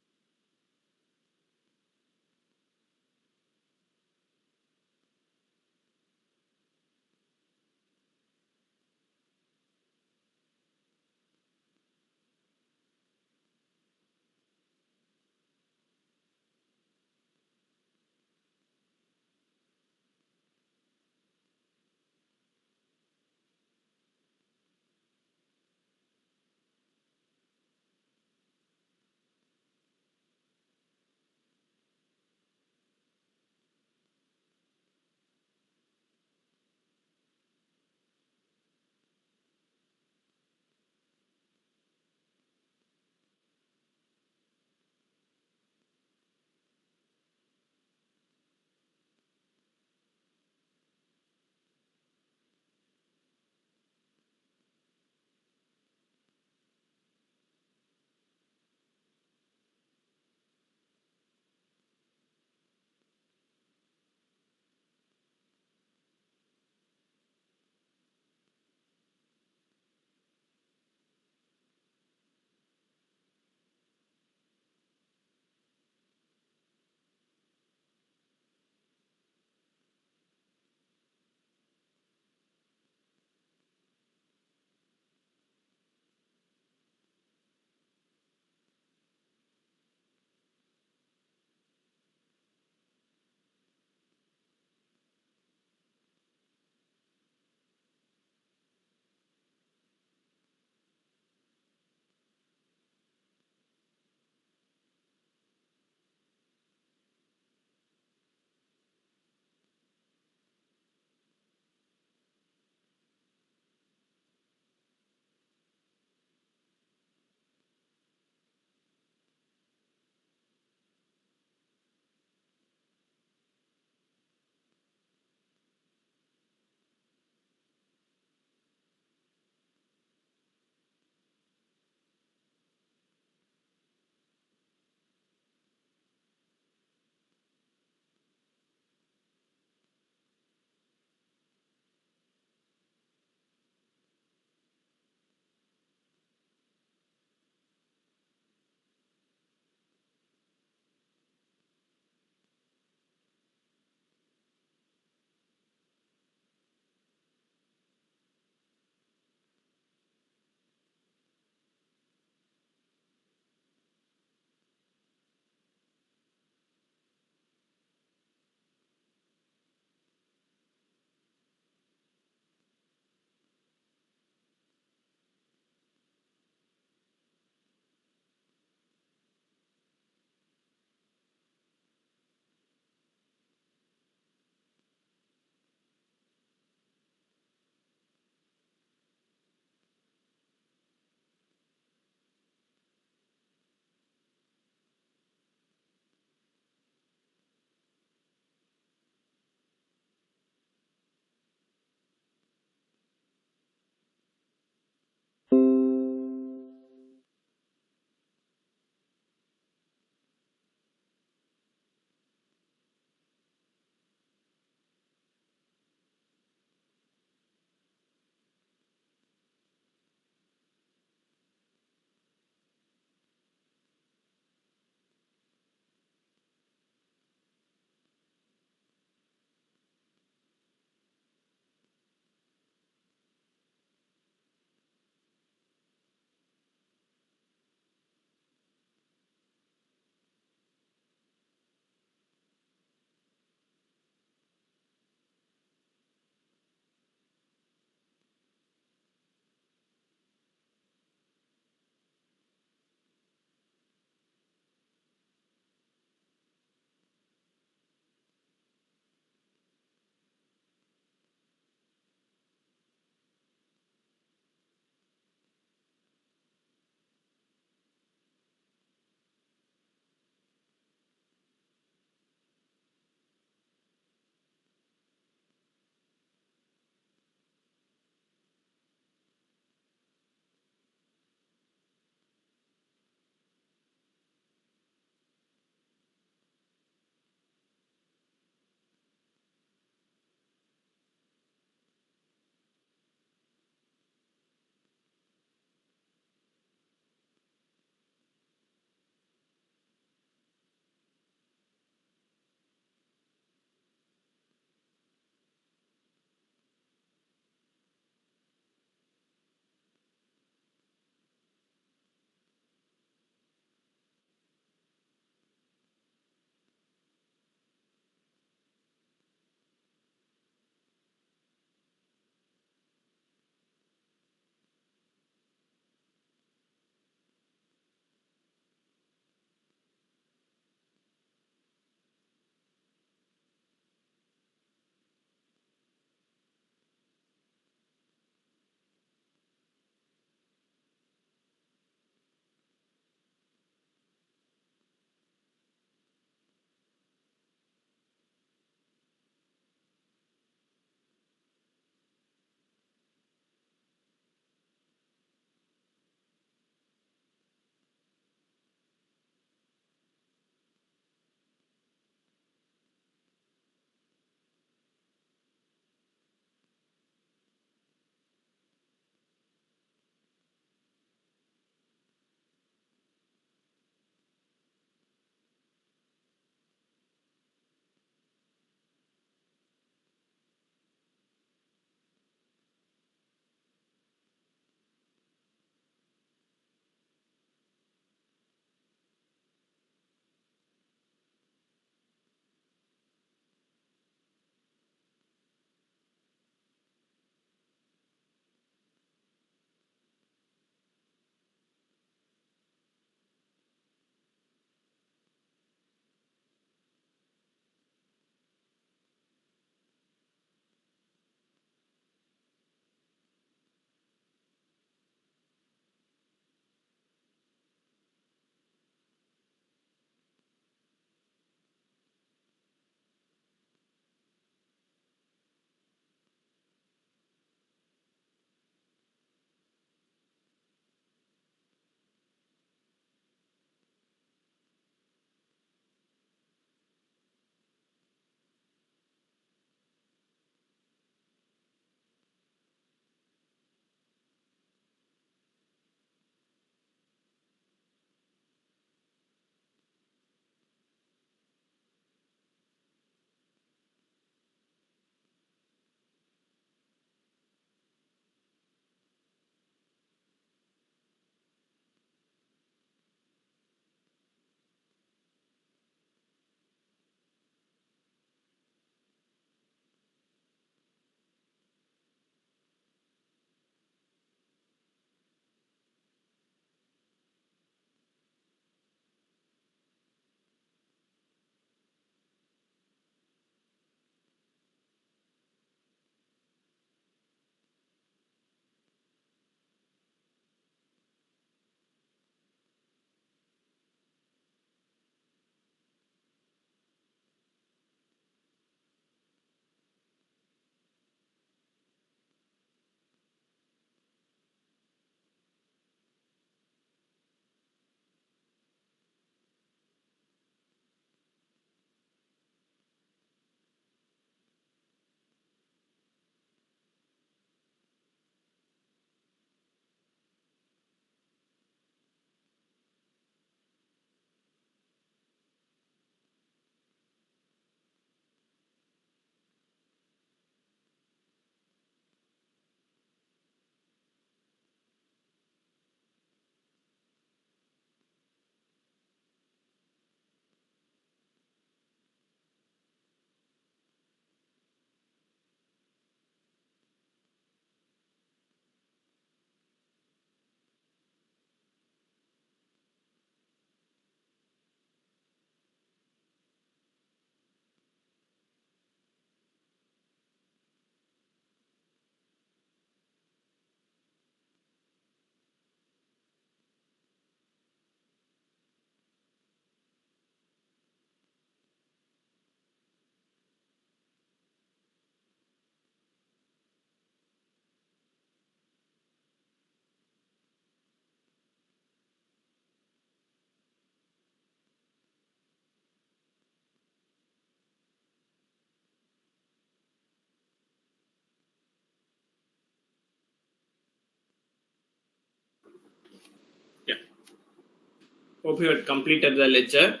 Hope you had completed the ledger.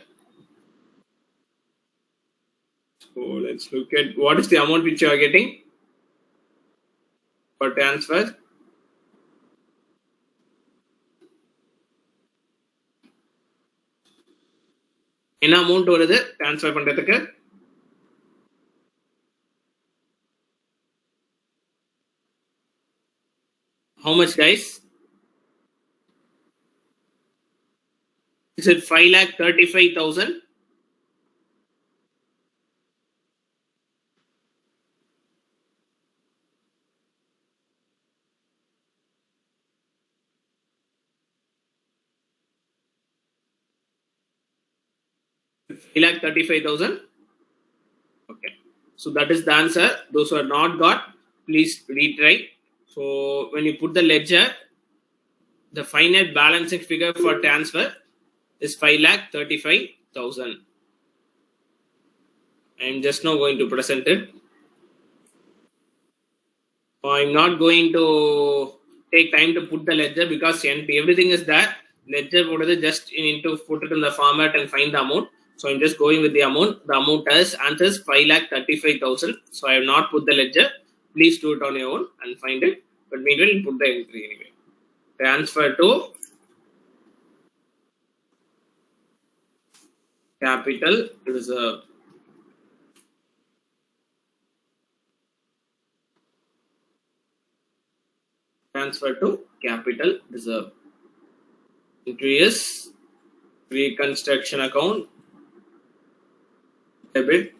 So let's look at what is the amount which you are getting for transfer. என்ன amount வருது transfer பண்றதுக்கு? How much, guys? Is it 5,35,000? Five lakh 35,000. Okay. So that is the answer. Those who are not got, please retry. So when you put the ledger, the finite balancing figure for transfer is 5,35,000. I am just now going to present it. I'm not going to take time to put the ledger because everything is there. Ledger just need to put it in the format and find the amount. So I'm just going with the amount. The amount answer is 5,35,000. So I have not put the ledger. Please do it on your own and find it. But meanwhile, put the entry anyway. Transfer to capital reserve. Transfer to capital reserve. Entry is reconstruction account, debit,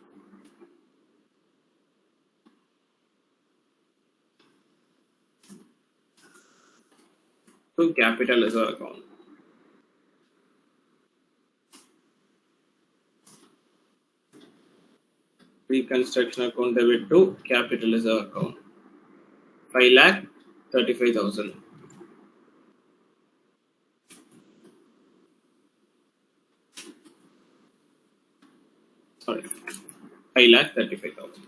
to capital reserve account. Reconstruction account debit to capital reserve account. 5,35,000. Sorry, 5,35,000.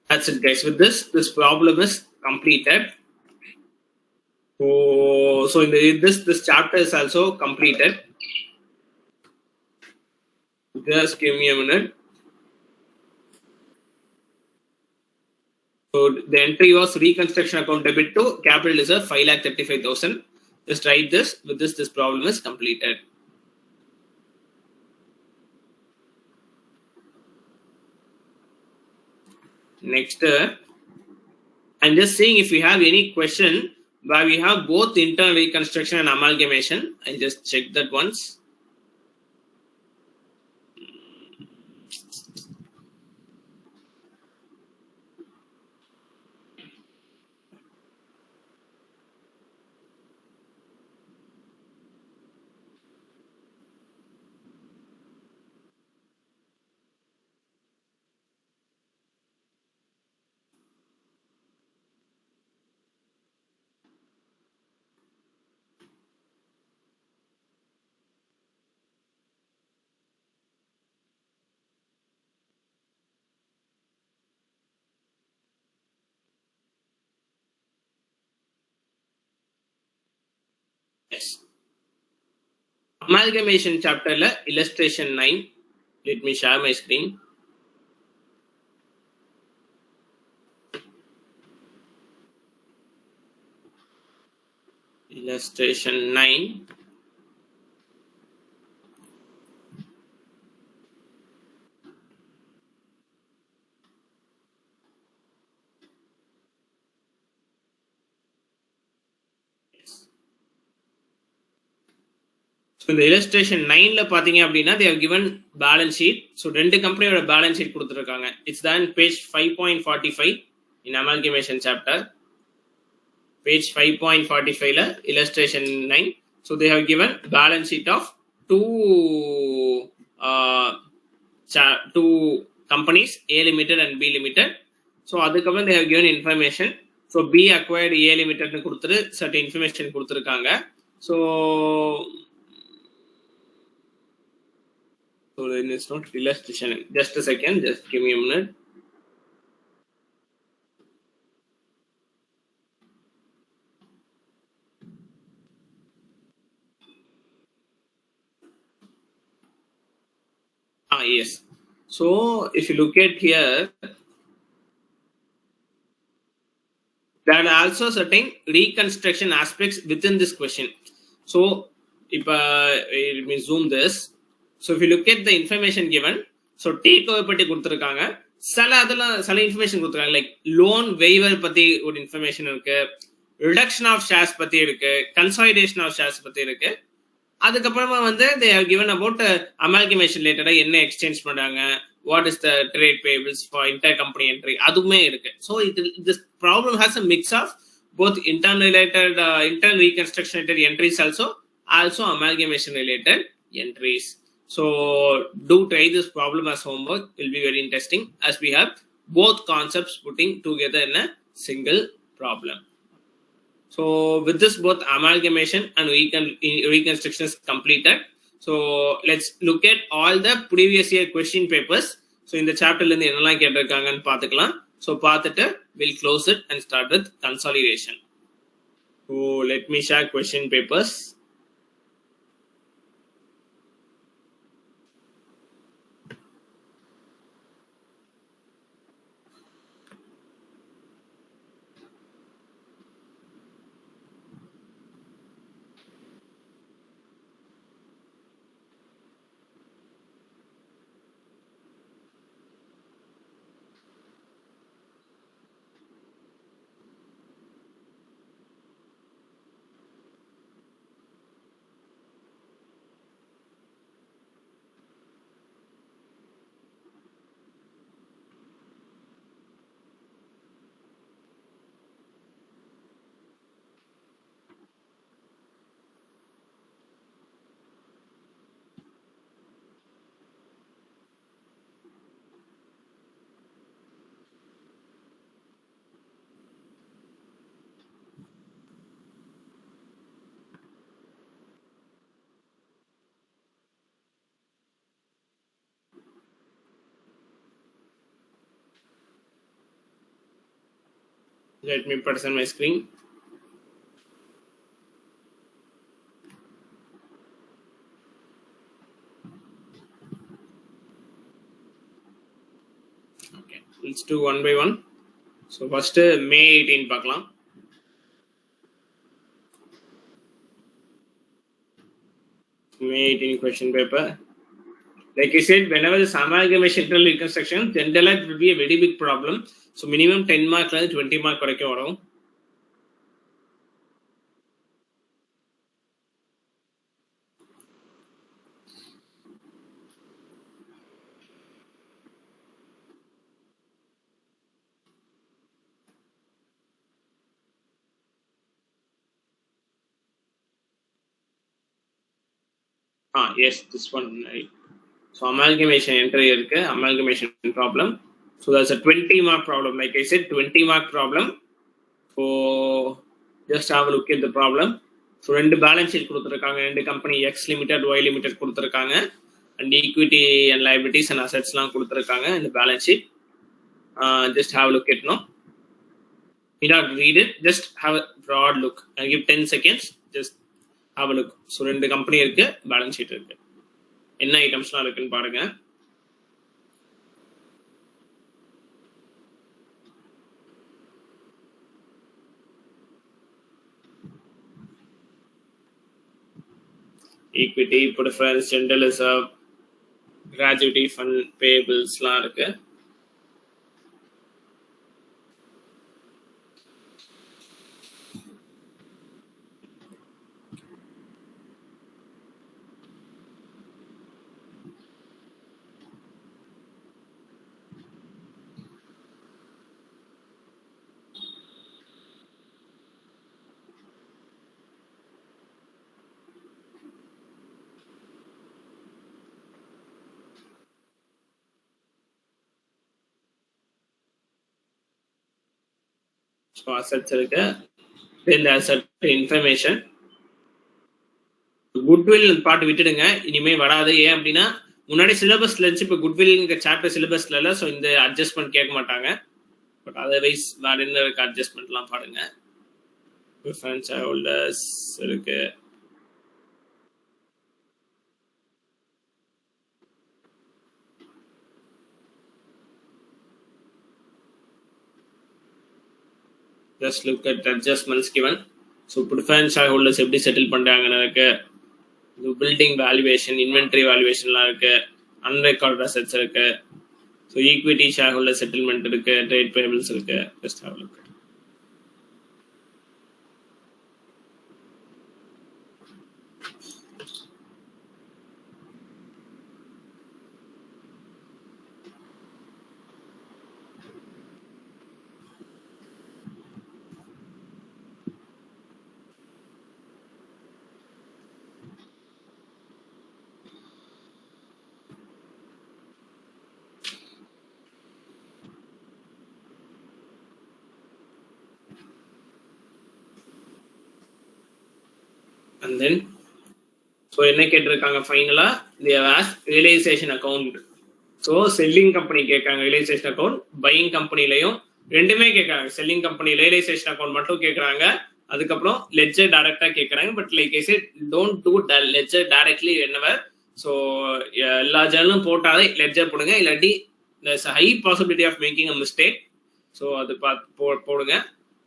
That's it, guys. With this problem is completed. So in this chapter is also completed. Just give me a minute. So the entry was reconstruction account debit to capital reserve 5,35,000. Just write this. With this problem is completed. Next, I'm just saying if you have any question where we have both internal reconstruction and amalgamation, I'll just check that once. Yes. Amalgamation chapter la illustration 9. Let me share my screen. Illustration 9. So in the illustration 9 la pathinga appadina they have given balance sheet. So rendu company oda balance sheet kuduthirukanga. It's done page 5.45 in amalgamation chapter. Page 5.45 la illustration 9. So they have given balance sheet of two companies, A Limited and B Limited. So adukapram they have given information. So B acquired A Limited nu kuduthu certain information kuduthirukanga. So then it's not illustration. Just a second, just give me a minute. Yes. So if you look at here, there are also certain reconstruction aspects within this question. So if let me zoom this. So if you look at the information given, so take over பத்தி கொடுத்திருக்காங்க. சில information கொடுத்திருக்காங்க, like loan waiver பத்தி ஒரு information இருக்கு, reduction of shares பத்தி இருக்கு, consolidation of shares பத்தி இருக்கு. அதுக்கப்புறமா வந்து they have given about amalgamation ரிலேட்டடா என்ன எக்ஸ்சேஞ்ச் பண்றாங்க, what is the trade payables for intercompany entry, அதுமே இருக்கு. So this problem has a mix of both internal related internal reconstruction related entries, also amalgamation related entries. So do try this problem as homework, will be very interesting as we have both concepts putting together in a single problem. So with this, both amalgamation and reconstruction is completed. So let's look at all the previous year question papers. So in the chapter la enna ketirukanga nu paathukalam. So paathitu we'll close it and start with consolidation. So let me share question papers. Let me present my screen. Okay, let's do one by one. So first May 18 பார்க்கலாம். May 18 question paper. Like I said, whenever this amalgamation internal reconstruction, generally it will be a very big problem. So minimum 10 mark la 20 mark வரைக்கும் வரும். Yes, this one, right. So amalgamation entry இருக்கு, amalgamation problem. So that's a 20 mark problem. Like I said, 20 mark problem. So just have a look at the problem. So ரெண்டு balance sheet கொடுத்திருக்காங்க, ரெண்டு company X limited, Y limited கொடுத்திருக்காங்க, and equity and liabilities and assets லாம் கொடுத்திருக்காங்க in the balance sheet. Just have a look at no. You don't read it, just have a broad look. I'll give 10 seconds. Just have a look. So ரெண்டு company இருக்கு, balance sheet இருக்கு, என்ன ஐட்டம்ஸ்லாம் இருக்குன்னு பாருங்க. Equity, preference, general reserve, gratuity fund, payablesலாம் இருக்கு. So assets இருக்கு, then the asset information. Goodwill பாட்டு விட்டுடுங்க, இனிமே வராது. ஏன் அப்படின்னா முன்னாடி சிலபஸ்ல இருந்துச்சு, இப்போ குட்வில் சாப்டர் சிலபஸ்ல இல்ல. ஸோ இந்த அட்ஜஸ்ட்மெண்ட் கேட்க மாட்டாங்க. பட் அதர்வைஸ் வேற என்ன இருக்கு அட்ஜஸ்ட்மெண்ட்லாம் பாருங்க. ப்ரிஃபரன்ஸ் ஹோல்டர்ஸ் இருக்கு, Just look at adjustments given. So preference shareholders எப்படி செட்டில் பண்றாங்கன்னு இருக்கு. Building valuation, inventory valuation எல்லாம் இருக்கு. Unrecorded assets இருக்கு. So equity shareholder settlement இருக்கு. Trade payables இருக்கு. Just have a look. And then so என்ன கேட்டிருக்காங்க ஃபைனலா they have asked realization account. So selling company கேட்காங்க realization account, buying companyலயும் ரெண்டுமே கேட்காங்க. selling company realization account மட்டும் கேட்கறாங்க, அதுக்கப்புறம் ledger டைரக்டா கேட்கறாங்க. But like I said don't to ledger directly whenever. So எல்லா ஜர்னலும் போட்டாலே ledger போடுங்க, இல்லாட்டி there's a high possibility of making a mistake. So அது போடுங்க.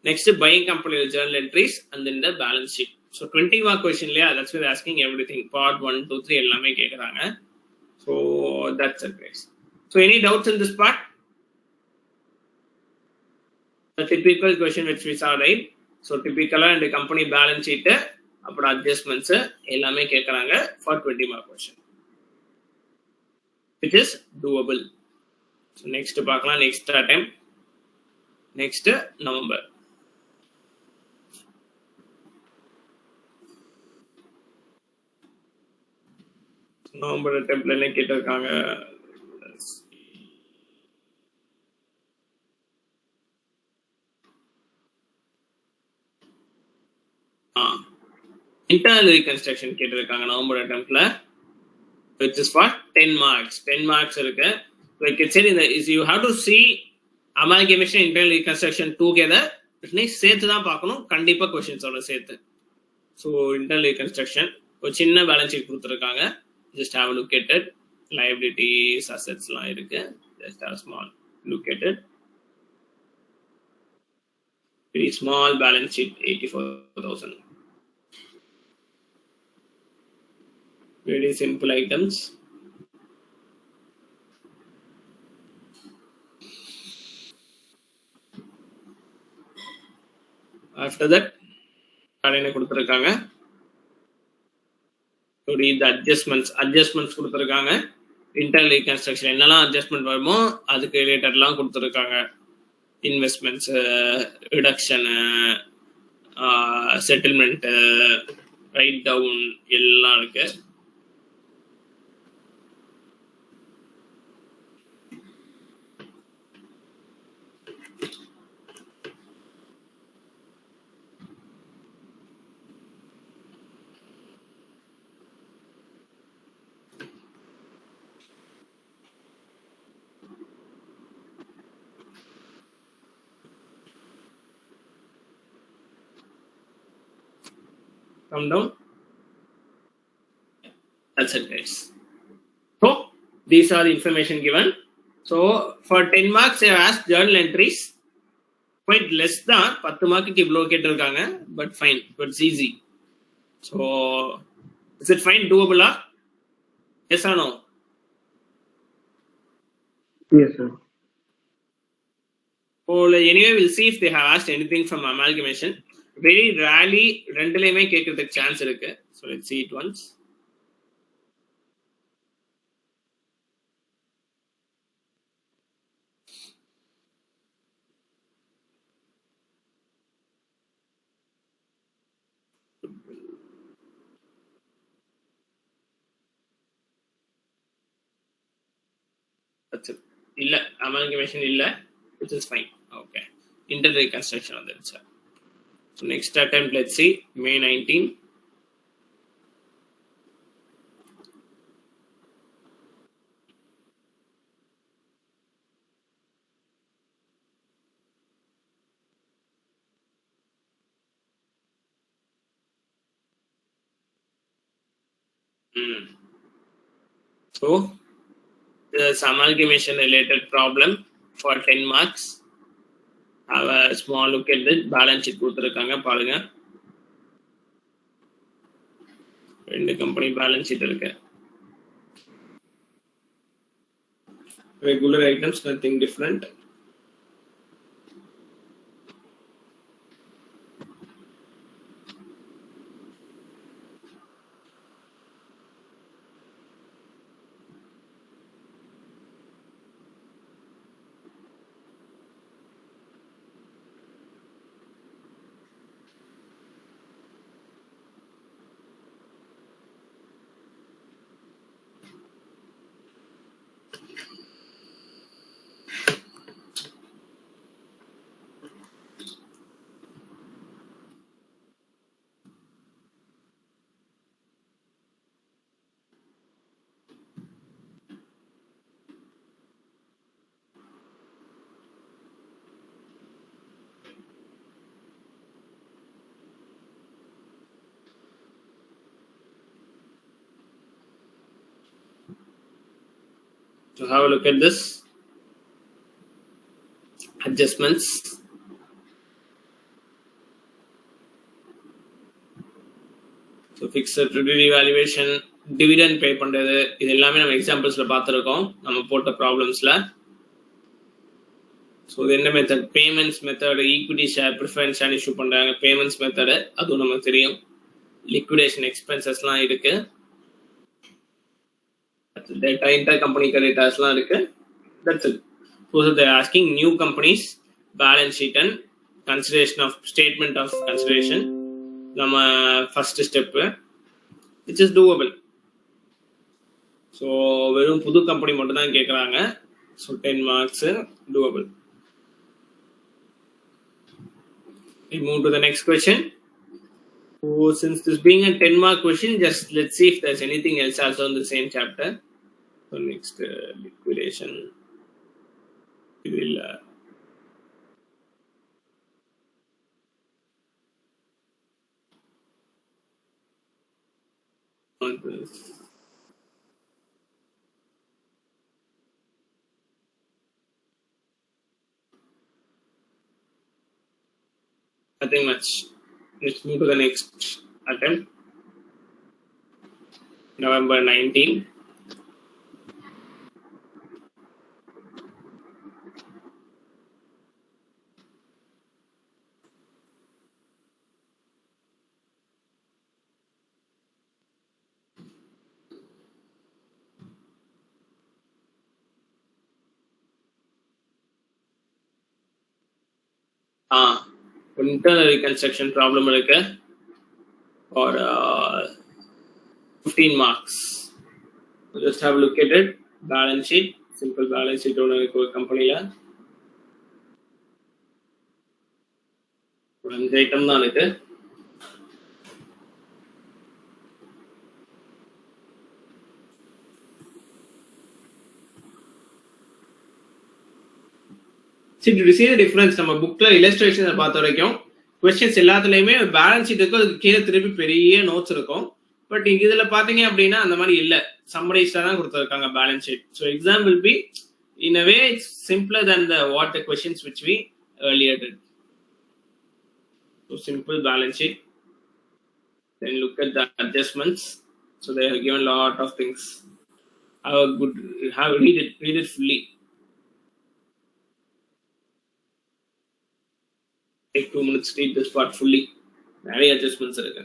Next buying company journal entries and then the balance sheet. So 20 mark question இல்லையா, that's why they're asking everything. Part 1, 2, 3 எல்லாமே கேட்கறாங்க. So that's it guys. So any doubts in this part? The typical question which we saw, right? So typical and the company balance sheet அப்புறம் adjustments எல்லாமே கேட்கறாங்க for 20 mark question, which is doable. So next பார்க்கலாம், next attempt, next November. November அட்டெம்ப்ட்ல என்ன கேட்டிருக்காங்க, internal reconstruction கேட்டிருக்காங்க November அட்டெம்ப்ட்ல, which is for 10 marks. 10 marks இருக்கு. Like it said in the is you have to see amalgamation internal reconstruction together. சேர்த்து தான் பார்க்கணும், கண்டிப்பா கொஸ்டின்ஸோட சேர்த்து. ஸோ இன்டர்னல் ரீகன்ஸ்ட்ரக்ஷன் ஒரு சின்ன பேலன்ஸ் ஷீட் கொடுத்துருக்காங்க, just have a look at it. Liabilities, assets லாம் இருக்கு, just have a small look at it. Very small balance sheet, 84,000. Very simple items. After that என்ன கொடுத்துருக்காங்க, the adjustments கொடுத்துருக்காங்க. Internal reconstruction என்னெல்லாம் adjustment வருமோ அதுக்கு ரிலேட்டட்லாம் கொடுத்துருக்காங்க. Investments, reduction, settlement, write down எல்லாம் இருக்கு. Come down. That's it guys. So these are the information given. So for 10 marks I have asked journal entries. Quite less than 10 mark க்கு இவ்ளோ கேட்டிருக்காங்க, but fine, but it's easy. So is it fine, doable or yes or no? Yes sir. So anyway we'll see if they have asked anything from amalgamation. Very rarely ரெண்டுலயுமே கேட்கிறதுக்கு chance இருக்கு. So let's see it once. That's it. இல்ல amalgamation இல்ல, which is fine. Okay, internal reconstruction வந்துருச்சு. So next attempt, let's see, May 19. So this amalgamation related problem for 10 marks. have a small look at the balance sheet கொடுத்திருக்காங்க பாருங்க. ரெண்டு company balance sheet இருக்கு. Regular items, nothing different. So have a look at this. Adjustments. So fixed revaluation, dividend pay பண்றது இது எல்லாமே நம்ம எக்ஸாம்பிள்ஸ்ல பார்த்திருக்கோம் நம்ம போட்ட ப்ராப்ளம்ஸ்ல. ஸோ இது என்ன method? Payments method, equity share preference share issue பண்றாங்க, பேமெண்ட்ஸ் மெத்தடு அதுவும் நமக்கு தெரியும். லிக்விடேஷன் எக்ஸ்பென்சஸ்லாம் இருக்கு, டேட்டா இன்டர் கம்பெனி கிரெடிட்டர்ஸ்லாம் இருக்கு. That's it. So they're asking new companies balance sheet and consideration of statement of consideration நம்ம first step which is doable. So வெறும் புது கம்பெனி மட்டும் தான் கேட்குறாங்க. So 10 marks doable. We move to the next question. So since this being a 10-mark question, just let's see if there's anything else also in the same chapter. So next liquidation. We will on this. Nothing much. Let's move to the next attempt. November 19. Internal reconstruction problem இருக்கு or 15 marks. So just have a look at it. Balance sheet, simple balance sheet ஒன்று இருக்கு ஒரு கம்பெனில. ஒரு 5 item தான் இருக்கு. See, did you see the difference? நம்ம புக்ல இல்லஸ்ட்ரேஷனை பார்த்த வரைக்கும் கொஸ்டின்ஸ் எல்லாத்துலயுமே பேலன்ஸ் ஷீட் இருக்கும், அதுக்கு கீழே திருப்பி பெரிய நோட்ஸ் இருக்கும். பட் இதுல பாத்தீங்க அப்படின்னா அந்த மாதிரி இல்ல, சம்மரைஸ்ல தான் கொடுத்துருக்காங்க balance sheet. So exam will be in a way it's simpler than the what the questions which we earlier did. So simple balance sheet. Then look at the adjustments. So they have given a lot of things. Read it fully. Take 2 minutes to read this part fully. நிறைய adjustments இருக்கு.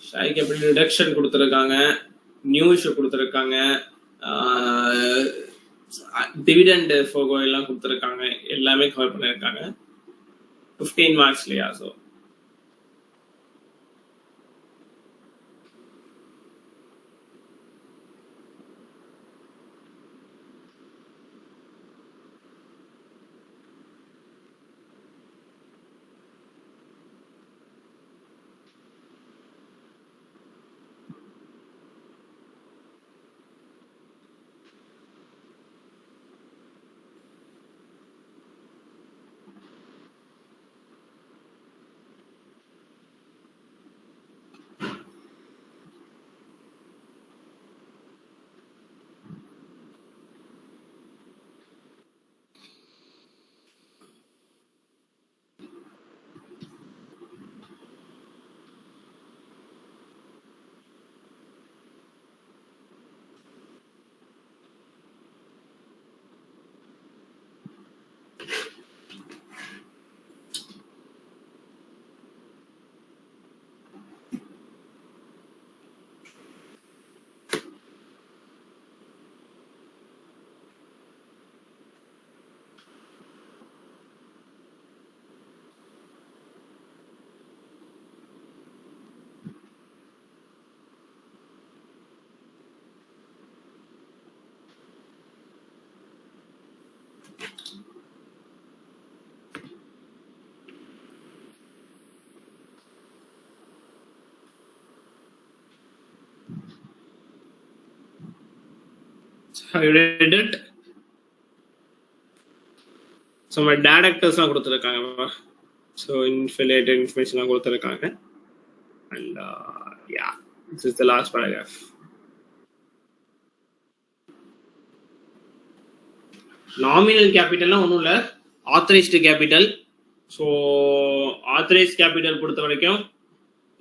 Share capital reduction கொடுத்துருக்காங்க, new issue கொடுத்துருக்காங்க, dividend ஃபோகோ எல்லாம் கொடுத்துருக்காங்க, எல்லாமே cover பண்ணியிருக்காங்க 15 மார்க்ஸ்லையா. So Have you read it? So my directors எல்லாம் கொடுத்துருக்காங்க. So inflated information எல்லாம் கொடுத்துருக்காங்க. And yeah, this is the last paragraph. Nominal capital ஒன்றும் இல்லை, authorized capital. So authorized capital பொறுத்த வரைக்கும்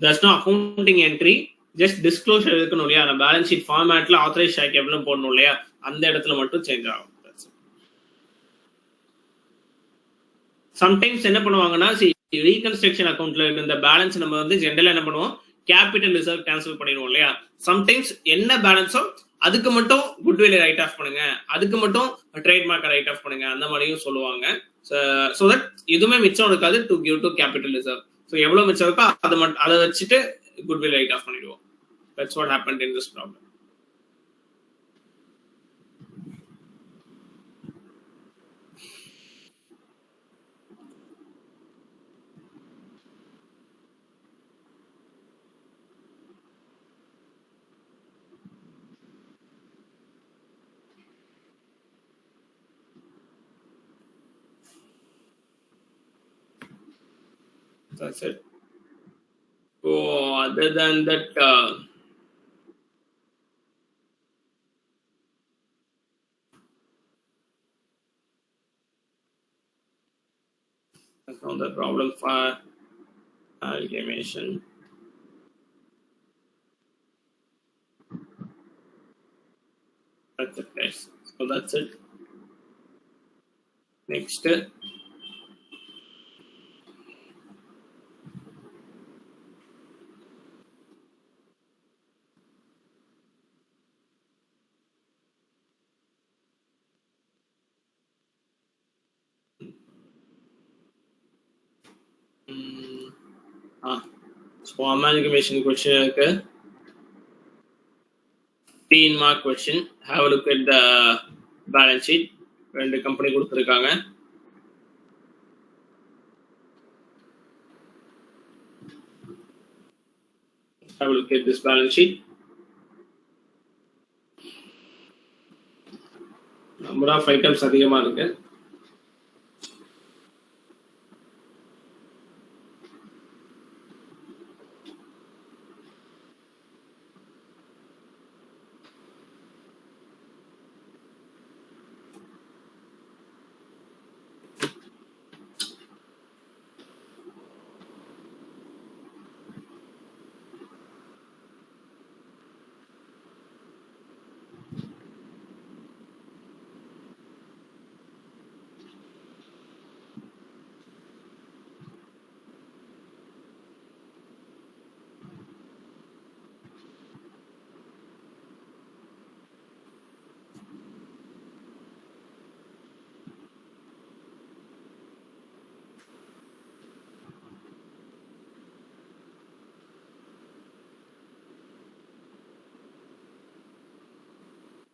there's no accounting entry, just disclosure இருக்கணும் இல்லையா, அந்த பேலன்ஸ் ஷீட் ஃபார்மேட்ல authorized share capital போடணும் இல்லையா, அந்த இடத்துல மட்டும் சேஞ்ச் ஆகும். சம்டைம்ஸ் என்ன பண்ணுவாங்கன்னா, ரீகன்ஸ்ட்ரக்ஷன் அக்கௌண்ட்ல இந்த பேலன்ஸ் நம்ம வந்து ஜெனரலா என்ன பண்ணுவோம், கேபிட்டல் ரிசர்வ் கேன்சல் பண்ணிடுவோம் இல்லையா. சம்டைம்ஸ் என்ன பேலன்ஸோ அதுக்கு மட்டும் குட்வில் ரைட் ஆஃப் பண்ணுங்க, அதுக்கு மட்டும் ட்ரேட்மார்க் ரைட் ஆஃப் பண்ணுங்க, அந்த மாதிரியும் சொல்லுவாங்க. ஸோ தட் எதுவுமே மிச்சம் இருக்காது to give to capital reserve. So எவ்வளவு மிச்சம் இருக்கோ அதை வச்சுட்டு குட்வில் ரைட் ஆஃப் பண்ணிடுவோம். That's what happened in this problem. That's it. So other than that, that's not the problem for amalgamation. That's it, guys. So that's it. Next. So amalgamation question இருக்கு, 15 mark question. Have a look at the balance sheet. ரெண்டு company கொடுத்துருக்காங்க. Have a look at this balance sheet. Number of items அதிகமா இருக்கு.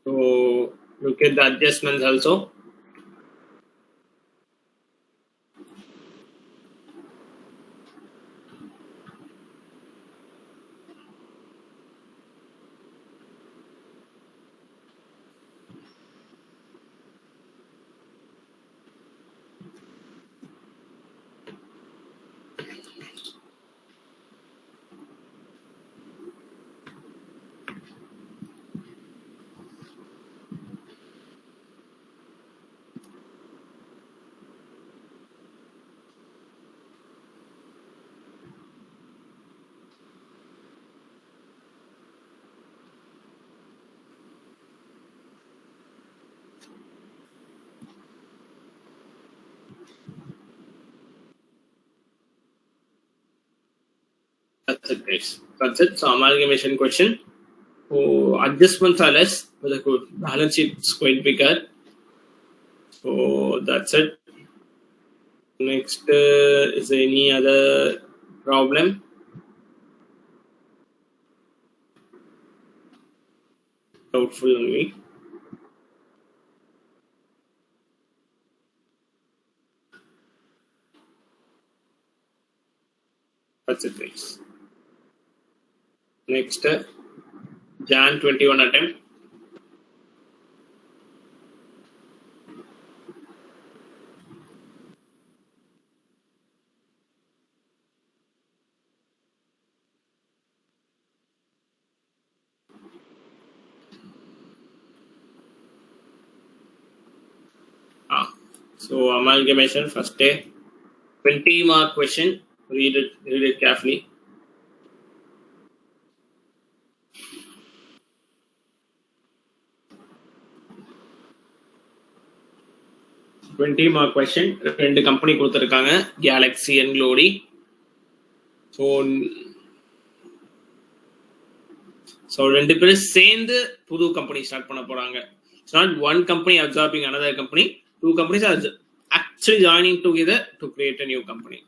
So look at the adjustments also. That's it, guys. That's it. So amalgamation question. So adjustments are less, but the balance sheet is quite bigger. So that's it. Next, is there any other problem? Doubtful only. percentage. Next, Jan 21 attempt. So amalgamation first day, 20 mark question. Read it carefully. $20 mark question. ரெண்டு company கொடுத்திருக்காங்க, Galaxy and Glory. So ரெண்டு பேரும் சேர்ந்து புது company start பண்ண போறாங்க. It's not one company absorbing another company. Two companies are actually joining together to create a new company.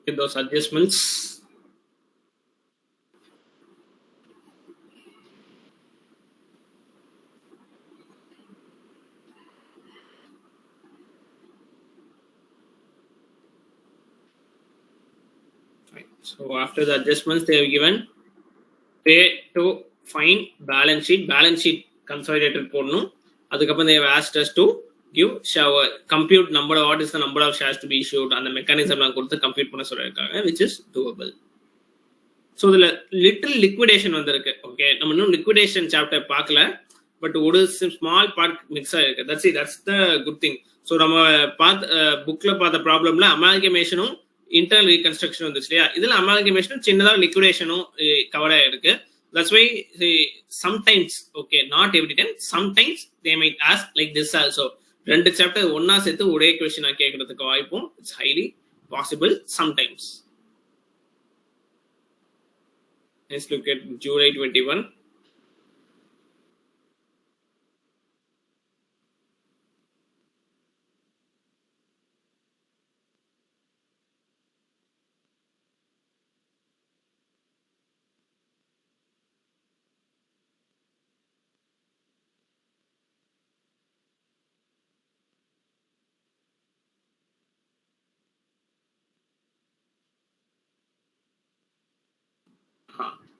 Look at those adjustments. So after the adjustments, they have given pay to find balance sheet consolidated போடணும். அதுக்கப்புறம் they have asked us to give compute number, what is the number of shares to be issued, அந்த mechanism கொடுத்து compute பண்ண சொல்லியிருக்காங்க, which is doable. So இதுல little liquidation வந்திருக்கு. Okay, நம்ம இன்னும் லிக்விடேஷன் சாப்டர் பார்க்கல, பட் ஒரு ஸ்மால் பார்ட் மிக்ஸ் ஆயிருக்கு. That's the good thing. So நம்ம புக்ல பார்த்த ப்ராப்ளம்ல அமால்கமேஷனும் இன்டர்னல் ரீகன்ஸ்ட்ரக்ஷன் வந்துச்சு இல்லையா, இதுல அமால்கமேஷனும் சின்னதாக லிக்விடேஷனும் கவர் ஆயிருக்கு. That's why sometimes, okay, not every time, sometimes they might ask like this also. ரெண்டு சாப்டர் ஒன்னா சேர்த்து ஒரே கொஸ்டினா கேட்கறதுக்கு வாய்ப்பும் it's highly possible sometimes. Let's look at July 21.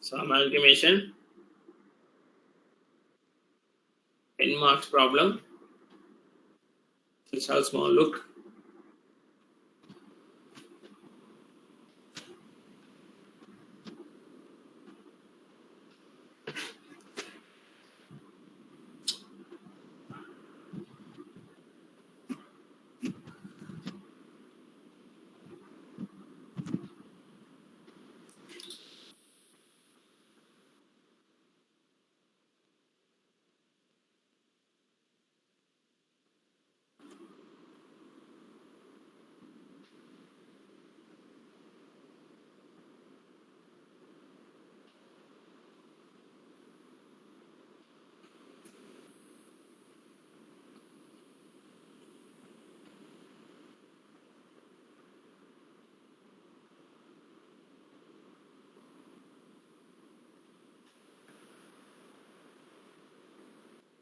So amalgamation, 10 marks problem. Let's have a small look.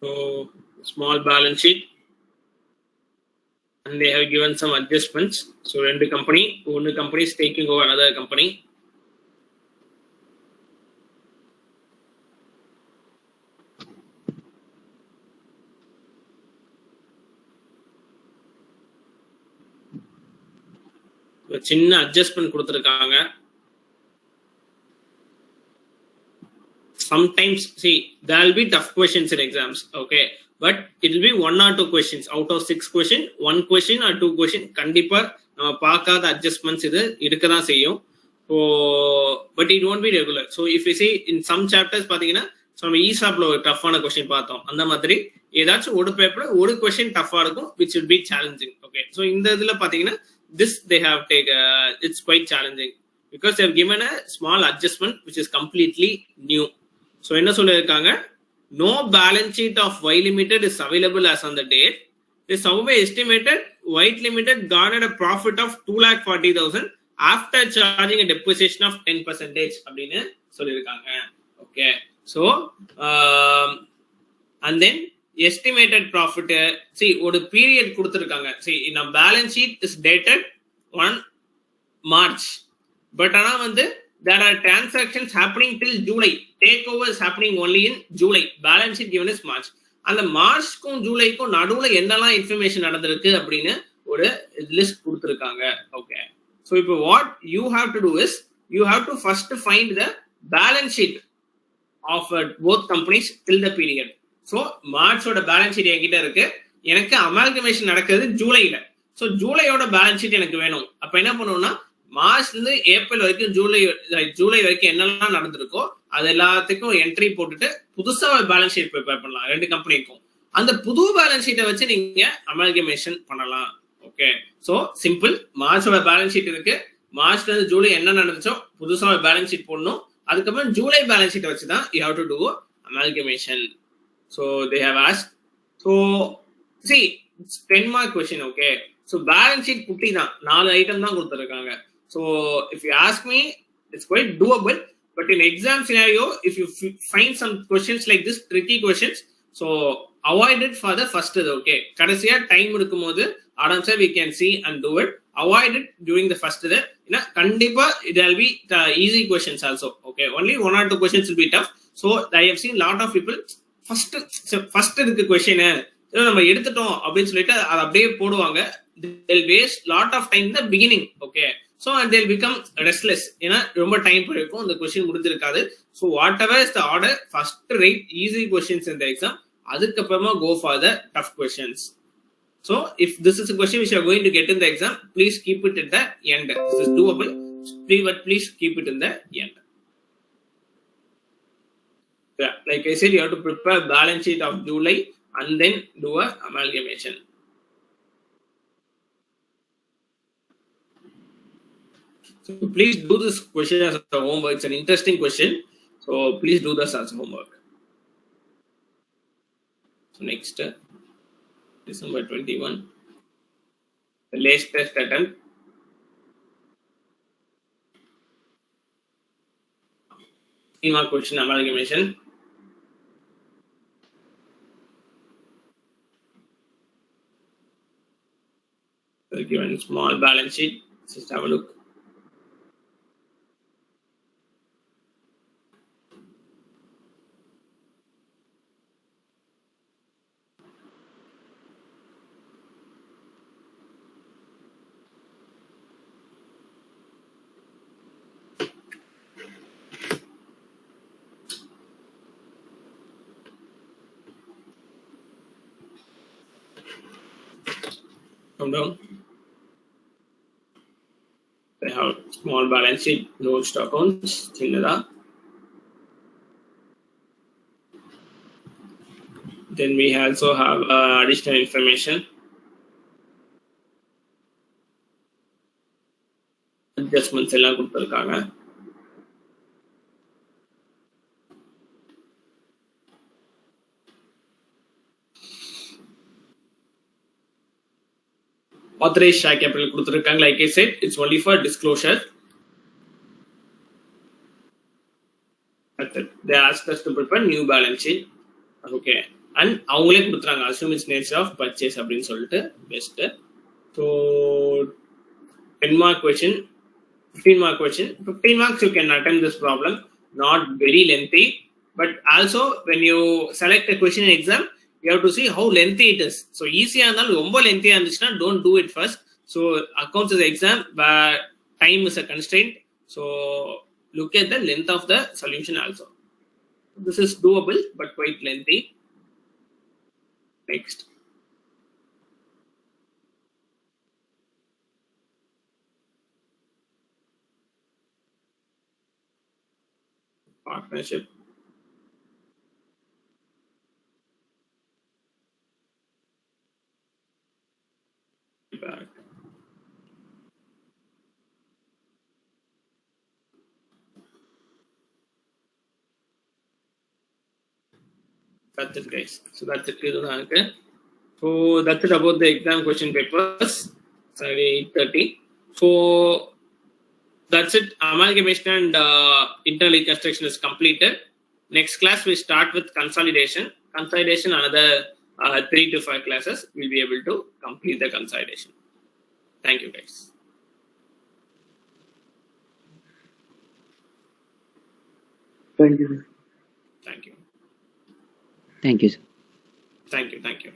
So small balance sheet, and they have given some adjustments. So one company is taking over another company. சின்ன adjustment கொடுத்திருக்காங்க. Sometimes, see, there will be tough questions in exams, okay, but it will be 1 or 2 questions out of 6 question, 1 question or 2 question கண்டிப்பா நம்ம பார்க்காத adjustments இது இருக்கதான் செய்யும். So, but it won't be regular. So, if you see in some chapters, பாத்தீங்கன்னா நம்ம ESOP ல ஒரு டஃப்பான கொஸ்டின் பார்த்தோம். அந்த மாதிரி ஏதாச்சும் ஒரு பேப்பர் ஒரு கொஸ்டின் டஃப்பா இருக்கும், which will be challenging. Okay, so இந்த இதுல பாத்தீங்கன்னா this they have take it's quite challenging because they have given a small adjustment which is completely new. So என்ன சொல்லிருக்காங்க, no balance sheet of Y Limited is available as on the date. The survey estimated Y Limited garnered a profit of 2,40,000 after charging a depreciation of 10% அப்படின்னு சொல்லியிருக்காங்க. Okay, so and then estimated profit, see ஒரு period கொடுத்திருக்காங்க. See in a balance sheet is dated 1 March, but ஆனா வந்து there are transactions happening till July. Takeover is happening only in July. Balance sheet given is March. அந்த மார்ச்க்கும் ஜூலைக்கும் நடுவுல என்னெல்லாம் information நடந்திருக்கு அப்படின்னு ஒரு லிஸ்ட் கொடுத்திருக்காங்க. ஓகே, so இப்போ what you have to do is you have to first find the balance sheet of both companies till the period. So மார்ச்சோட balance sheet என்கிட்ட இருக்கு, எனக்கு அமால்கமேஷன் நடக்குது ஜூலைல. ஸோ ஜூலையோட பேலன்ஸ் ஷீட் எனக்கு வேணும். அப்ப என்ன பண்ணுவோம்னா மார்ச்ல இருந்து ஏப்ரல் வரைக்கும் ஜூலை வரைக்கும் என்னெல்லாம் நடந்திருக்கோ அது எல்லாத்துக்கும் என்ட்ரி போட்டுட்டு புதுசா ஒரு பேலன்ஸ் ஷீட் ப்ரிப்பேர் பண்ணலாம் ரெண்டு கம்பெனிக்கும். அந்த புது பேலன்ஸ் ஷீட்டை வச்சு நீங்க அமால்கமேஷன் பண்ணலாம். Okay, so simple. மார்ச்சோட பேலன்ஸ் ஷீட் இருக்கு, மார்ச்ல இருந்து ஜூலை என்ன நடந்துச்சோ புதுசா ஒரு பேலன்ஸ் ஷீட் போடணும். அதுக்கப்புறம் ஜூலை பேலன்ஸ் ஷீட்டை வச்சு தான் you have to do amalgamation. So they have asked, so see it's 10 mark question. Okay, so balance sheet குட்டி தான், 4 ஐட்டம் தான் கொடுத்திருக்காங்க. So if you ask me, it's quite doable, but in exam scenario if you find some questions like this tricky questions, so avoid it for the first. Okay, கடைசியா time இருக்கும்போது ஆரம்பிச்சா we can see and do it. Avoid it during the first. ஏன்னா கண்டிப்பா it will be easy questions also. Okay, only 1 or 2 questions will be tough. So I have seen lot of people first இருக்கு question நம்ம எடுத்துட்டோம் அப்படின்னு சொல்லிட்டு அதை அப்படியே போடுவாங்க. they'll waste lot of time in the beginning. Okay, so and they'll become restless, ஏன்னா ரொம்ப டைம் போயிருக்கும், அந்த question முடிஞ்சிருக்காது. so whatever is the order, first write easy questions in the exam, அதுக்கப்புறமா go for the tough questions. so if this is a question which you are going to get in the exam, please keep it at the end. This is doable, but please keep it in the end. Yeah, like I said, you have to prepare balance sheet of July and then do a amalgamation. So please do this question as a homework. It's an interesting question, so please do this as homework. So next, December 21, the latest attempt. Mark question amalgamation. Given small balance sheet, just have a look. Come down. They have small balance sheet, no stock accounts, chinnada. Then we also have additional information. Adjustments எல்லாம் கொடுத்திருக்காங்க. Authorized share capital கொடுத்திருக்காங்க. Like I said, it's only for disclosure. They asked us to prepare new balance sheet. Okay, and அவங்களே கொடுத்துறாங்க assume its nature of purchase அப்படின்னு சொல்லிட்டு best. So 10 mark question, 15 mark question. 15 marks you can attempt this problem, not very lengthy, but also when you select a question in exam, you have to see how lengthy it is. So easy இருந்தாலும் ரொம்ப lengthy இருந்துச்சுன்னா don't do it first. So accounts is exam, but time is a constraint. So look at the length of the solution also. This is doable but quite lengthy. Next. partnership. Back. That's it, guys. So that's it. So that's it about the exam question papers. Sorry, 8:30. So that's it. Amalgamation and internal reconstruction is completed. Next class we start with consolidation. Consolidation, another 3 to 5 classes we'll be able to complete the consolidation. Thank you, guys. Thank you. Thank you. Thank you, sir. Thank you. Thank you.